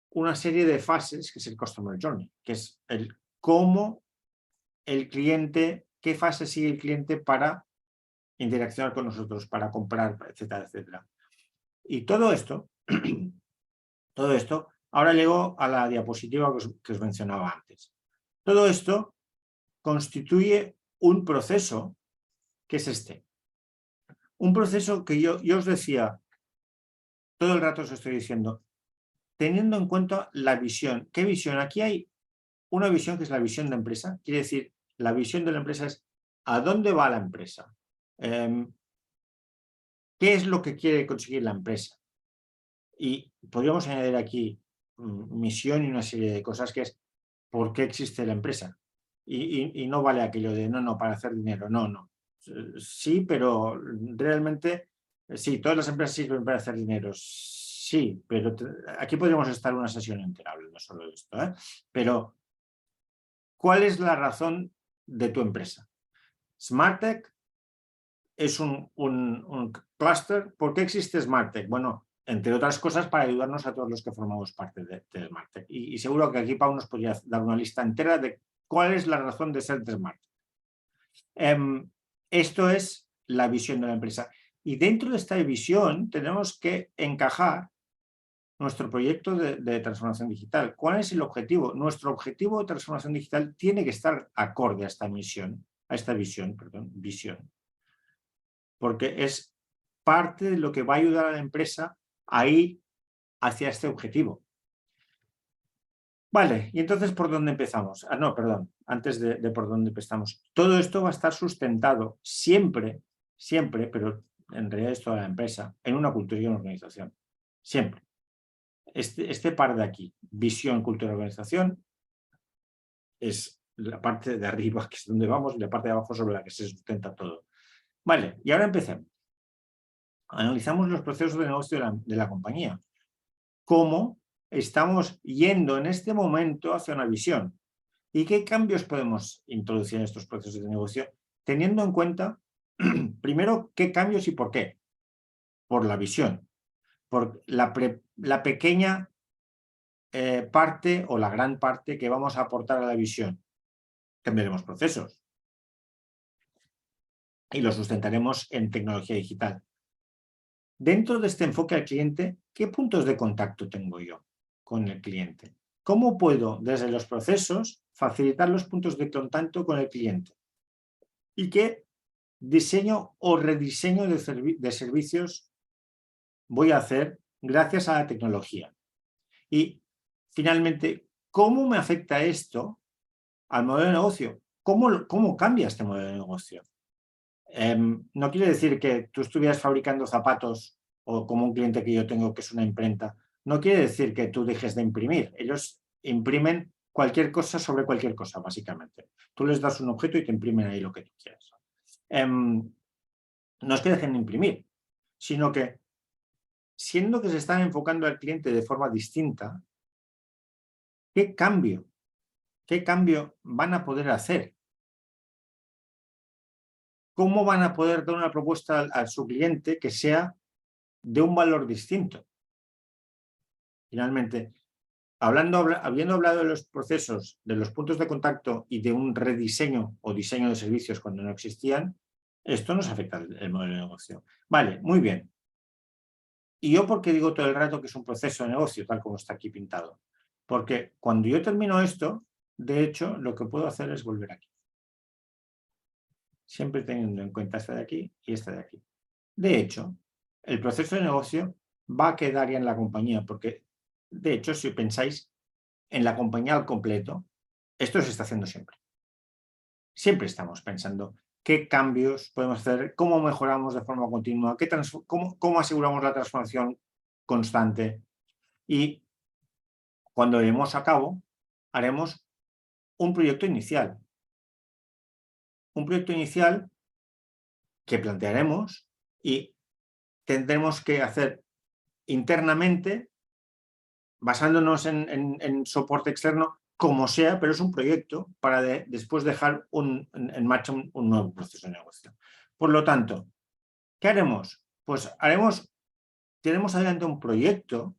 una serie de fases, que es el Customer Journey, que es el cómo el cliente, qué fase sigue el cliente para interaccionar con nosotros, para comprar, etcétera, etcétera. Y todo esto, ahora llego a la diapositiva que os mencionaba antes. Todo esto constituye un proceso que es este. Un proceso que yo os decía, todo el rato os estoy diciendo, teniendo en cuenta la visión. ¿Qué visión? Aquí hay una visión que es la visión de empresa. Quiere decir, la visión de la empresa es ¿a dónde va la empresa? ¿Qué es lo que quiere conseguir la empresa? Y podríamos añadir aquí misión y una serie de cosas que es ¿por qué existe la empresa? Y no vale aquello de no, para hacer dinero. No. Sí, pero realmente, sí, todas las empresas sirven para hacer dinero. Sí, pero aquí podríamos estar una sesión entera hablando solo de esto. Pero, ¿cuál es la razón de tu empresa? SmartTech es un clúster. ¿Por qué existe SmartTech? Bueno, entre otras cosas, para ayudarnos a todos los que formamos parte de Smartech. Y seguro que aquí Pau nos podría dar una lista entera de cuál es la razón de ser de Smartech. Esto es la visión de la empresa. Y dentro de esta visión tenemos que encajar nuestro proyecto de transformación digital. ¿Cuál es el objetivo? Nuestro objetivo de transformación digital tiene que estar acorde a esta visión, visión. Porque es parte de lo que va a ayudar a la empresa a ir hacia este objetivo. Vale, y entonces, ¿por dónde empezamos? No, perdón, antes de por dónde empezamos. Todo esto va a estar sustentado siempre, pero en realidad es toda la empresa, en una cultura y una organización. Siempre. Este par de aquí, visión, cultura, organización, es la parte de arriba, que es donde vamos, y la parte de abajo sobre la que se sustenta todo. Vale, y ahora empecemos. Analizamos los procesos de negocio de la compañía. ¿Cómo estamos yendo en este momento hacia una visión? ¿Y qué cambios podemos introducir en estos procesos de negocio? Teniendo en cuenta, primero, qué cambios y por qué. Por la visión. Por la pequeña parte o la gran parte que vamos a aportar a la visión. Cambiaremos procesos. Y los sustentaremos en tecnología digital. Dentro de este enfoque al cliente, ¿qué puntos de contacto tengo yo con el cliente? ¿Cómo puedo, desde los procesos, facilitar los puntos de contacto con el cliente? ¿Y qué diseño o rediseño de servicios voy a hacer gracias a la tecnología? Y, finalmente, ¿cómo me afecta esto al modelo de negocio? ¿Cómo cambia este modelo de negocio? No quiere decir que tú estuvieras fabricando zapatos o como un cliente que yo tengo que es una imprenta. No quiere decir que tú dejes de imprimir. Ellos imprimen cualquier cosa sobre cualquier cosa, básicamente. Tú les das un objeto y te imprimen ahí lo que tú quieras. No es que dejen de imprimir, sino que, siendo que se están enfocando al cliente de forma distinta, ¿qué cambio van a poder hacer? ¿Cómo van a poder dar una propuesta a su cliente que sea de un valor distinto? Finalmente, habiendo hablado de los procesos, de los puntos de contacto y de un rediseño o diseño de servicios cuando no existían, esto nos afecta el modelo de negocio. Vale, muy bien. ¿Y yo por qué digo todo el rato que es un proceso de negocio, tal como está aquí pintado? Porque cuando yo termino esto, de hecho, lo que puedo hacer es volver aquí. Siempre teniendo en cuenta esta de aquí y esta de aquí. De hecho, el proceso de negocio va a quedar ya en la compañía, porque, de hecho, si pensáis en la compañía al completo, esto se está haciendo siempre. Siempre estamos pensando qué cambios podemos hacer, cómo mejoramos de forma continua, cómo aseguramos la transformación constante. Y cuando llevemos a cabo, haremos un proyecto inicial. Un proyecto inicial que plantearemos y tendremos que hacer internamente, basándonos en soporte externo, como sea, pero es un proyecto para después dejar en marcha un nuevo proceso de negocio. Por lo tanto, ¿qué haremos? Pues tenemos adelante un proyecto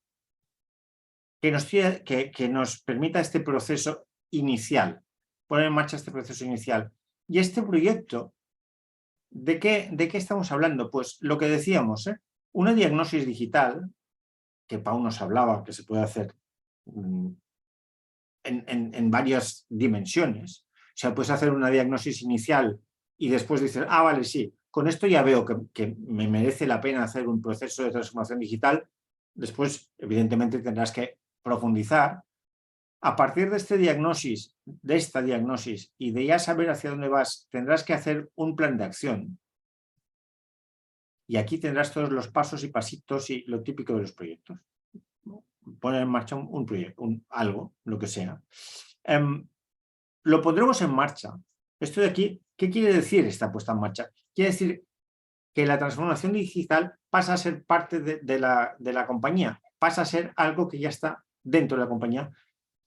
que nos permita este proceso inicial, poner en marcha este proceso inicial. Y este proyecto, ¿de qué estamos hablando? Pues lo que decíamos, una diagnosis digital, que Pau nos hablaba, que se puede hacer en varias dimensiones. O sea, puedes hacer una diagnosis inicial y después dices, vale, sí, con esto ya veo que me merece la pena hacer un proceso de transformación digital. Después, evidentemente, tendrás que profundizar. A partir de esta diagnosis y de ya saber hacia dónde vas, tendrás que hacer un plan de acción. Y aquí tendrás todos los pasos y pasitos y lo típico de los proyectos. Poner en marcha un proyecto, algo, lo que sea. Lo pondremos en marcha. Esto de aquí, ¿qué quiere decir esta puesta en marcha? Quiere decir que la transformación digital pasa a ser parte de la compañía, pasa a ser algo que ya está dentro de la compañía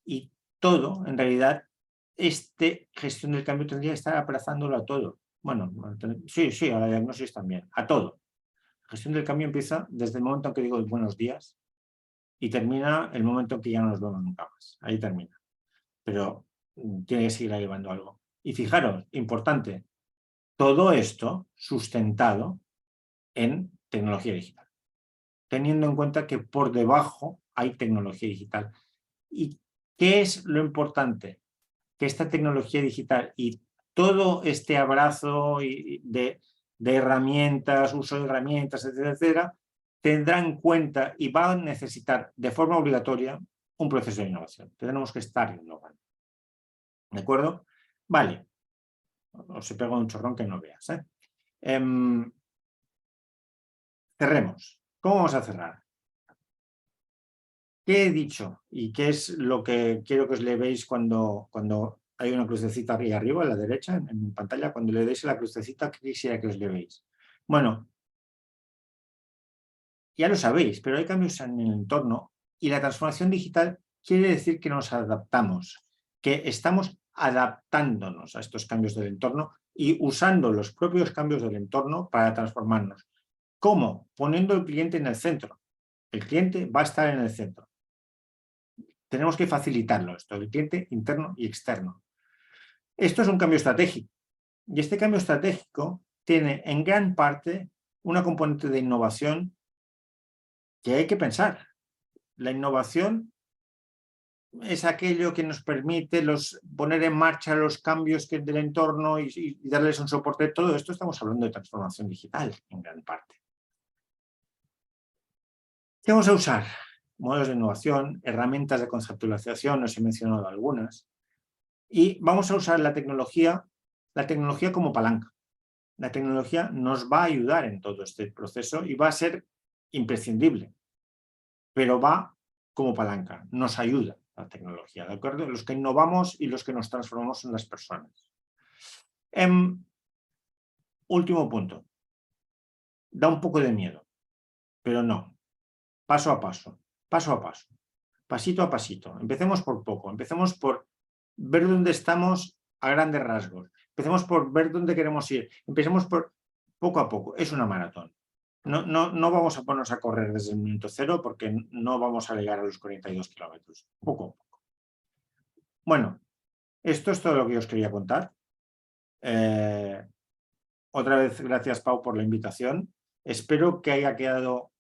y todo, en realidad, gestión del cambio tendría que estar abrazándolo a todo. Bueno, sí, a la diagnosis también, a todo. gestión del cambio empieza desde el momento en que digo buenos días y termina el momento en que ya no nos vemos nunca más. Ahí termina. Pero tiene que seguir llevando algo. Y fijaros, importante, todo esto sustentado en tecnología digital, teniendo en cuenta que por debajo hay tecnología digital. ¿Y qué es lo importante? Que esta tecnología digital y todo este abrazo de herramientas, uso de herramientas, etcétera, etcétera, tendrá en cuenta y va a necesitar de forma obligatoria un proceso de innovación. Tenemos que estar innovando. ¿De acuerdo? Vale. Os he pegado un chorrón que no veas. Cerremos. ¿Cómo vamos a cerrar? ¿Qué he dicho? ¿Y qué es lo que quiero que os le veáis cuando hay una crucecita ahí arriba, a la derecha, en pantalla? Cuando le deis a la crucecita, ¿qué quisiera que os le veáis? Bueno, ya lo sabéis, pero hay cambios en el entorno y la transformación digital quiere decir que nos adaptamos, que estamos adaptándonos a estos cambios del entorno y usando los propios cambios del entorno para transformarnos. ¿Cómo? Poniendo al cliente en el centro. El cliente va a estar en el centro. Tenemos que facilitarlo esto, el cliente interno y externo. Esto es un cambio estratégico y este cambio estratégico tiene en gran parte una componente de innovación que hay que pensar. La innovación es aquello que nos permite poner en marcha los cambios del entorno y darles un soporte. Todo esto estamos hablando de transformación digital en gran parte. ¿Qué vamos a usar? Modelos de innovación, herramientas de conceptualización, os he mencionado algunas. Y vamos a usar la tecnología como palanca. La tecnología nos va a ayudar en todo este proceso y va a ser imprescindible, pero va como palanca, nos ayuda la tecnología, ¿de acuerdo? Los que innovamos y los que nos transformamos en las personas. Último punto. Da un poco de miedo, pero no. Paso a paso, pasito a pasito. Empecemos por poco, empecemos por ver dónde estamos a grandes rasgos. Empecemos por ver dónde queremos ir. Empecemos por poco a poco. Es una maratón. No vamos a ponernos a correr desde el minuto cero porque no vamos a llegar a los 42 kilómetros. Poco a poco. Bueno, esto es todo lo que os quería contar. Otra vez, gracias, Pau, por la invitación. Espero que haya quedado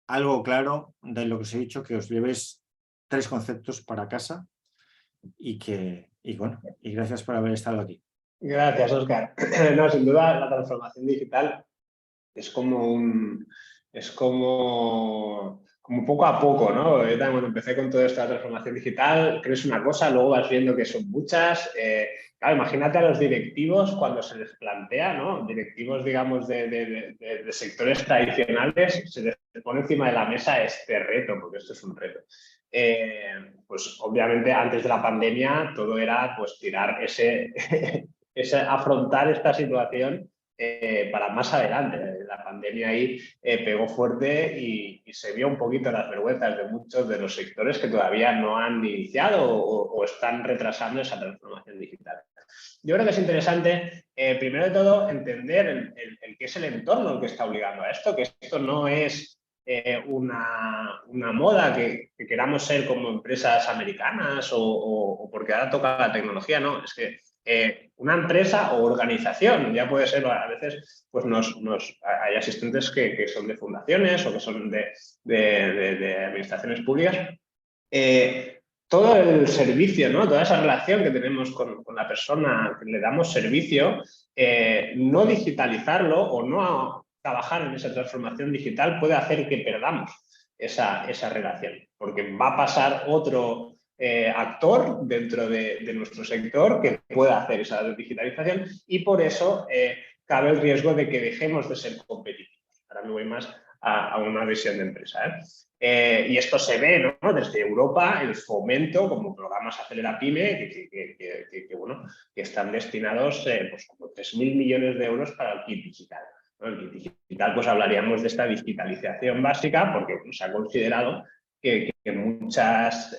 algo claro de lo que os he dicho, que os llevéis 3 conceptos para casa y gracias por haber estado aquí. Gracias, Óscar. No, sin duda, la transformación digital es como poco a poco, ¿no? Yo también, cuando empecé con toda esta transformación digital, crees una cosa, luego vas viendo que son muchas. Claro, imagínate a los directivos cuando se les plantea, ¿no? Directivos, digamos, de sectores tradicionales, se les pone encima de la mesa este reto, porque esto es un reto. Pues obviamente antes de la pandemia todo era pues tirar afrontar esta situación para más adelante. La pandemia ahí pegó fuerte y se vio un poquito las vergüenzas de muchos de los sectores que todavía no han iniciado o están retrasando esa transformación digital. Yo creo que es interesante, primero de todo, entender el qué es el entorno el que está obligando a esto, que esto no es una moda que queramos ser como empresas americanas o porque ahora toca la tecnología, no, es que una empresa o organización, ya puede ser a veces, pues hay asistentes que son de fundaciones o que son de administraciones públicas. Todo el servicio, ¿no? Toda esa relación que tenemos con la persona que le damos servicio, no digitalizarlo o no trabajar en esa transformación digital puede hacer que perdamos esa relación, porque va a pasar otro actor dentro de nuestro sector que pueda hacer esa digitalización y por eso cabe el riesgo de que dejemos de ser competitivos. Ahora me voy más a una visión de empresa. Y esto se ve, ¿no? Desde Europa, el fomento como programas Acelera Pyme que están destinados pues como 3.000 millones de euros para el kit digital. ¿No? El kit digital, pues hablaríamos de esta digitalización básica porque se ha considerado que muchas,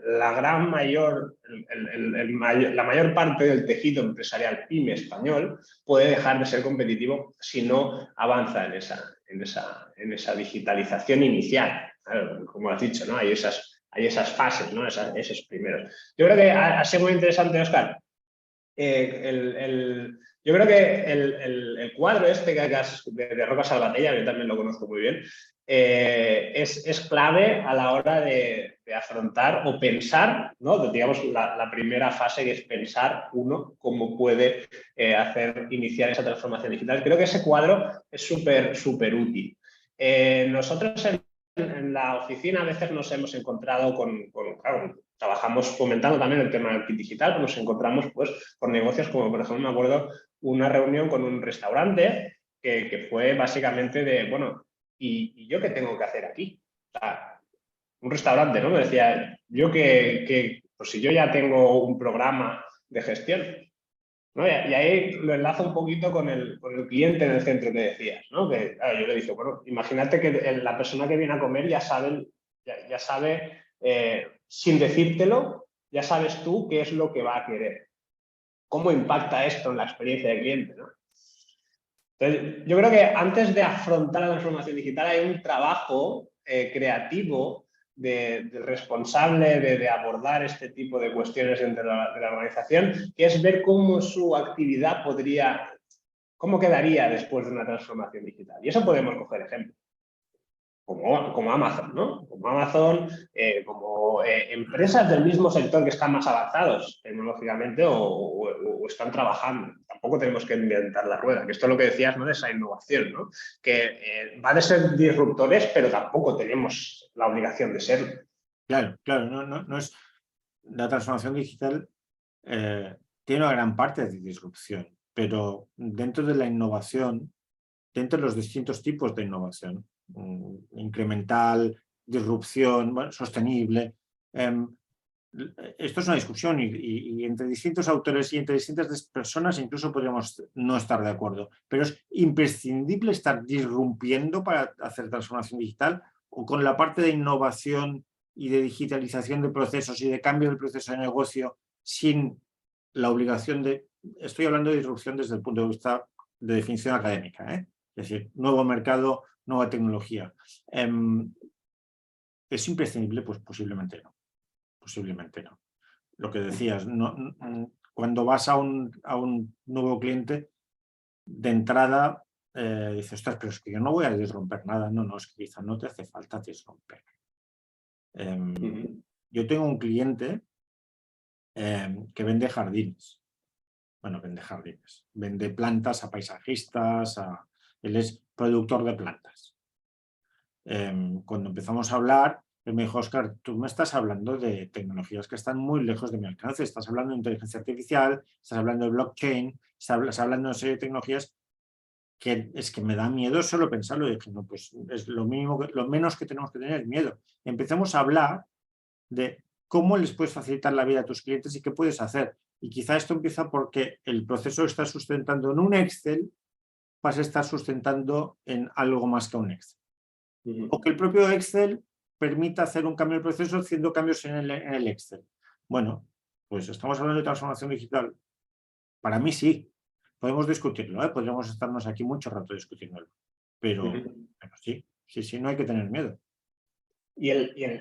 la gran mayor, la mayor parte del tejido empresarial pyme español puede dejar de ser competitivo si no avanza en esa digitalización inicial. Claro, como has dicho, ¿no? Hay esas fases, ¿no? Esos primeros. Yo creo que ha sido muy interesante, Óscar. Yo creo que el cuadro este que hagas de Roca Salvatella, yo también lo conozco muy bien, es clave a la hora de afrontar o pensar, ¿no? Digamos, la primera fase, que es pensar uno cómo puede iniciar esa transformación digital. Creo que ese cuadro es súper útil. Nosotros en la oficina a veces nos hemos encontrado claro, trabajamos fomentando también el tema del kit digital, pero nos encontramos pues con negocios como, por ejemplo, me acuerdo una reunión con un restaurante que fue básicamente de, bueno, ¿y yo qué tengo que hacer aquí? O sea, un restaurante, ¿no? Me decía, yo pues si yo ya tengo un programa de gestión, ¿no? Y ahí lo enlazo un poquito con el cliente en el centro que decías, ¿no? Que claro, yo le dije, bueno, imagínate que la persona que viene a comer ya sabe, sin decírtelo, ya sabes tú qué es lo que va a querer. ¿Cómo impacta esto en la experiencia del cliente, ¿no? Entonces, yo creo que antes de afrontar la transformación digital hay un trabajo creativo del responsable de abordar este tipo de cuestiones dentro de la organización, que es ver cómo su actividad cómo quedaría después de una transformación digital. Y eso podemos coger ejemplos. Como Amazon, ¿no? Como Amazon, como empresas del mismo sector que están más avanzados tecnológicamente o están trabajando. Tampoco tenemos que inventar la rueda, que esto es lo que decías, ¿no? De esa innovación, ¿no? Que va de ser disruptores, pero tampoco tenemos la obligación de serlo. Claro, no es... La transformación digital tiene una gran parte de disrupción, pero dentro de la innovación, dentro de los distintos tipos de innovación, incremental, disrupción, bueno, sostenible, esto es una discusión y entre distintos autores y entre distintas personas incluso podríamos no estar de acuerdo, pero es imprescindible estar disrumpiendo para hacer transformación digital, o con la parte de innovación y de digitalización de procesos y de cambio del proceso de negocio sin la obligación de... Estoy hablando de disrupción desde el punto de vista de definición académica, ¿eh? Es decir, nuevo mercado, nueva tecnología. ¿Es imprescindible? Pues posiblemente no. Posiblemente no. Lo que decías, cuando vas a un nuevo cliente, de entrada dices, ostras, pero es que yo no voy a disromper nada. No, es que quizá no te hace falta disromper. Yo tengo un cliente que vende jardines. Bueno, vende jardines. Vende plantas a paisajistas, él es productor de plantas. Cuando empezamos a hablar, él me dijo, Óscar, tú me estás hablando de tecnologías que están muy lejos de mi alcance. Estás hablando de inteligencia artificial, estás hablando de blockchain, estás hablando de una serie de tecnologías que es que me da miedo solo pensarlo. Y dije, no, pues es lo menos que tenemos que tener es miedo. Empezamos a hablar de cómo les puedes facilitar la vida a tus clientes y qué puedes hacer. Y quizá esto empieza porque el proceso que estás sustentando en un Excel vas a estar sustentando en algo más que un Excel. O que el propio Excel permita hacer un cambio de proceso haciendo cambios en el Excel. Bueno, pues estamos hablando de transformación digital. Para mí sí. Podemos discutirlo, ¿eh? Podríamos estarnos aquí mucho rato discutiéndolo. Pero sí, no hay que tener miedo.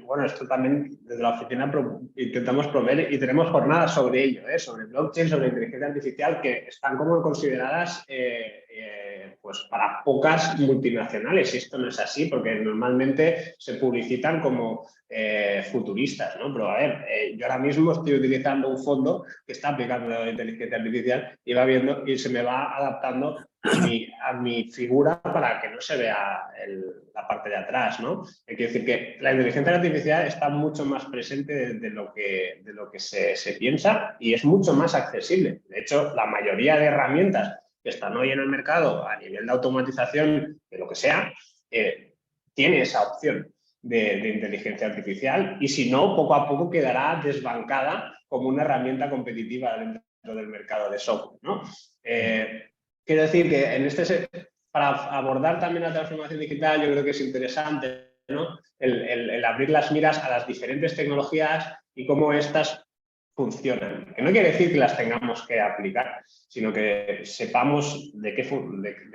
Bueno, esto también desde la oficina intentamos promover y tenemos jornadas sobre ello, sobre blockchain, sobre inteligencia artificial, que están como consideradas pues para pocas multinacionales. Y esto no es así, porque normalmente se publicitan como futuristas, ¿no? Pero a ver, yo ahora mismo estoy utilizando un fondo que está aplicando la inteligencia artificial y va viendo y se me va adaptando a mi figura para que no se vea la parte de atrás, ¿no? Quiero decir que la inteligencia artificial está mucho más presente de lo que se piensa y es mucho más accesible. De hecho, la mayoría de herramientas que están hoy en el mercado a nivel de automatización, de lo que sea, tiene esa opción de inteligencia artificial y si no, poco a poco quedará desbancada como una herramienta competitiva dentro del mercado de software, ¿no? Quiero decir que para abordar también la transformación digital yo creo que es interesante ¿no? El abrir las miras a las diferentes tecnologías y cómo estas funcionan. Que no quiere decir que las tengamos que aplicar, sino que sepamos de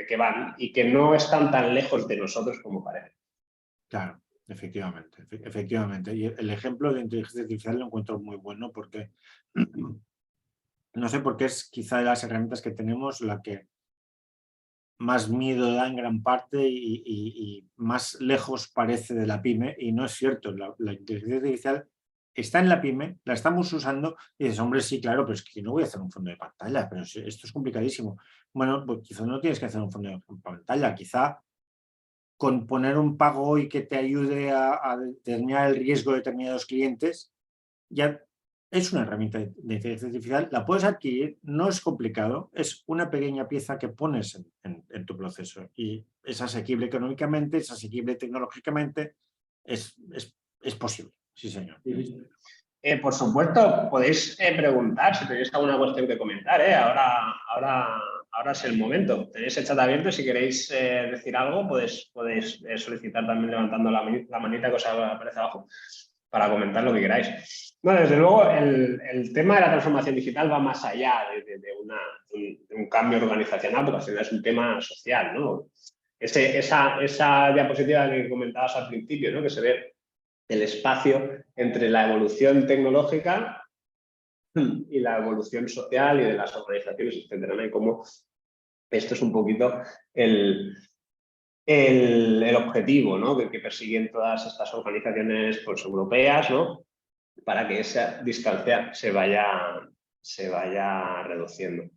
qué van y que no están tan lejos de nosotros como parece. Claro, efectivamente, efectivamente. Y el ejemplo de inteligencia artificial lo encuentro muy bueno porque no sé por qué es quizá de las herramientas que tenemos la que más miedo da en gran parte y más lejos parece de la pyme, y no es cierto. La inteligencia artificial está en la pyme, la estamos usando y dices, hombre, sí, claro, pero es que no voy a hacer un fondo de pantalla, pero esto es complicadísimo. Bueno, pues quizá no tienes que hacer un fondo de pantalla, quizá con poner un pago hoy que te ayude a determinar el riesgo de determinados clientes, ya es una herramienta de inteligencia artificial, la puedes adquirir, no es complicado, es una pequeña pieza que pones en tu proceso y es asequible económicamente, es asequible tecnológicamente, es posible, sí señor. Por supuesto, podéis preguntar si tenéis alguna cuestión que comentar. Ahora es el momento. Tenéis el chat abierto y si queréis decir algo, podéis solicitar también levantando la manita que os aparece abajo para comentar lo que queráis. Bueno, desde luego, el tema de la transformación digital va más allá de un cambio organizacional, porque al final es un tema social, ¿no? Esa diapositiva que comentabas al principio, ¿no? Que se ve el espacio entre la evolución tecnológica y la evolución social y de las organizaciones, etcétera, ¿no? Y cómo esto es un poquito el objetivo, ¿no? que persiguen todas estas organizaciones pues, europeas, ¿no? Para que esa distancia se vaya reduciendo.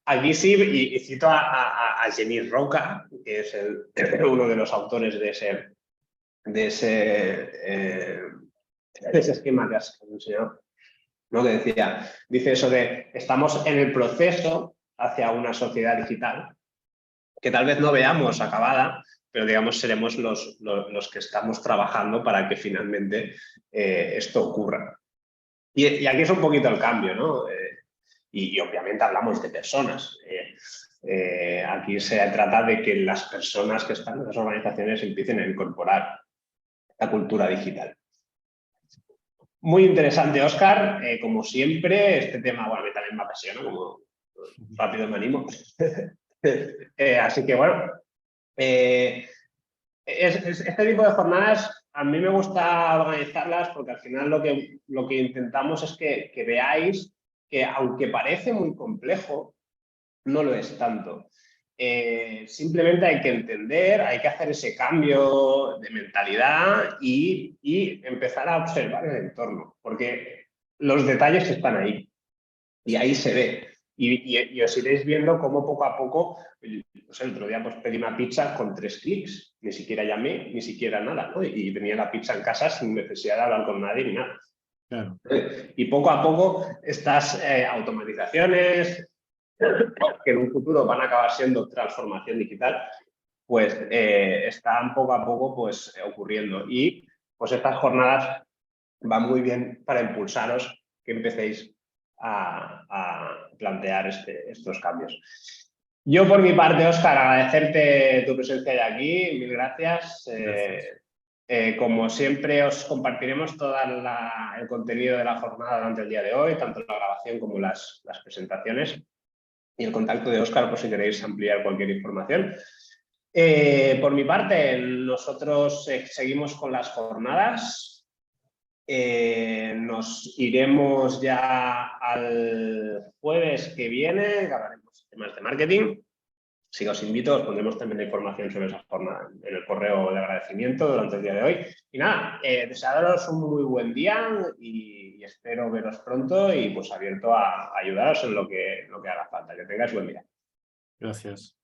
Aquí sí, y cito a Jenny Roca, que es uno de los autores de ese esquema que has enseñado, ¿no? Que dice eso de estamos en el proceso hacia una sociedad digital que tal vez no veamos acabada, pero digamos seremos los que estamos trabajando para que finalmente esto ocurra. Y aquí es un poquito el cambio, ¿no? Y obviamente hablamos de personas. Aquí se trata de que las personas que están en las organizaciones empiecen a incorporar la cultura digital. Muy interesante, Óscar. Como siempre, este tema, bueno, a mí también me apasiona, como rápido me animo. Así que, bueno, este tipo de jornadas a mí me gusta organizarlas porque al final lo que intentamos es que veáis que, aunque parece muy complejo, no lo es tanto. Simplemente hay que entender, hay que hacer ese cambio de mentalidad y empezar a observar el entorno, porque los detalles están ahí y ahí se ve. Y os iréis viendo cómo poco a poco, pues el otro día pues, pedí una pizza con 3 clics, ni siquiera llamé, ni siquiera nada, ¿no? Y tenía la pizza en casa sin necesidad de hablar con nadie ni nada. Claro. Y poco a poco estas automatizaciones, que en un futuro van a acabar siendo transformación digital, pues están poco a poco pues, ocurriendo. Y pues estas jornadas van muy bien para impulsaros que empecéis a plantear estos cambios. Yo, por mi parte, Óscar, agradecerte tu presencia de aquí. Mil gracias. Como siempre, os compartiremos todo el contenido de la jornada durante el día de hoy, tanto la grabación como las presentaciones. Y el contacto de Óscar por si queréis ampliar cualquier información. Por mi parte, nosotros seguimos con las jornadas. Nos iremos ya al jueves que viene, que hablaremos de temas de marketing. Si os invito, os pondremos también la información sobre esa jornada en el correo de agradecimiento durante el día de hoy. Y nada, desearos un muy buen día y espero veros pronto y pues abierto a ayudaros en lo que haga falta. Que tengáis buen día. Gracias.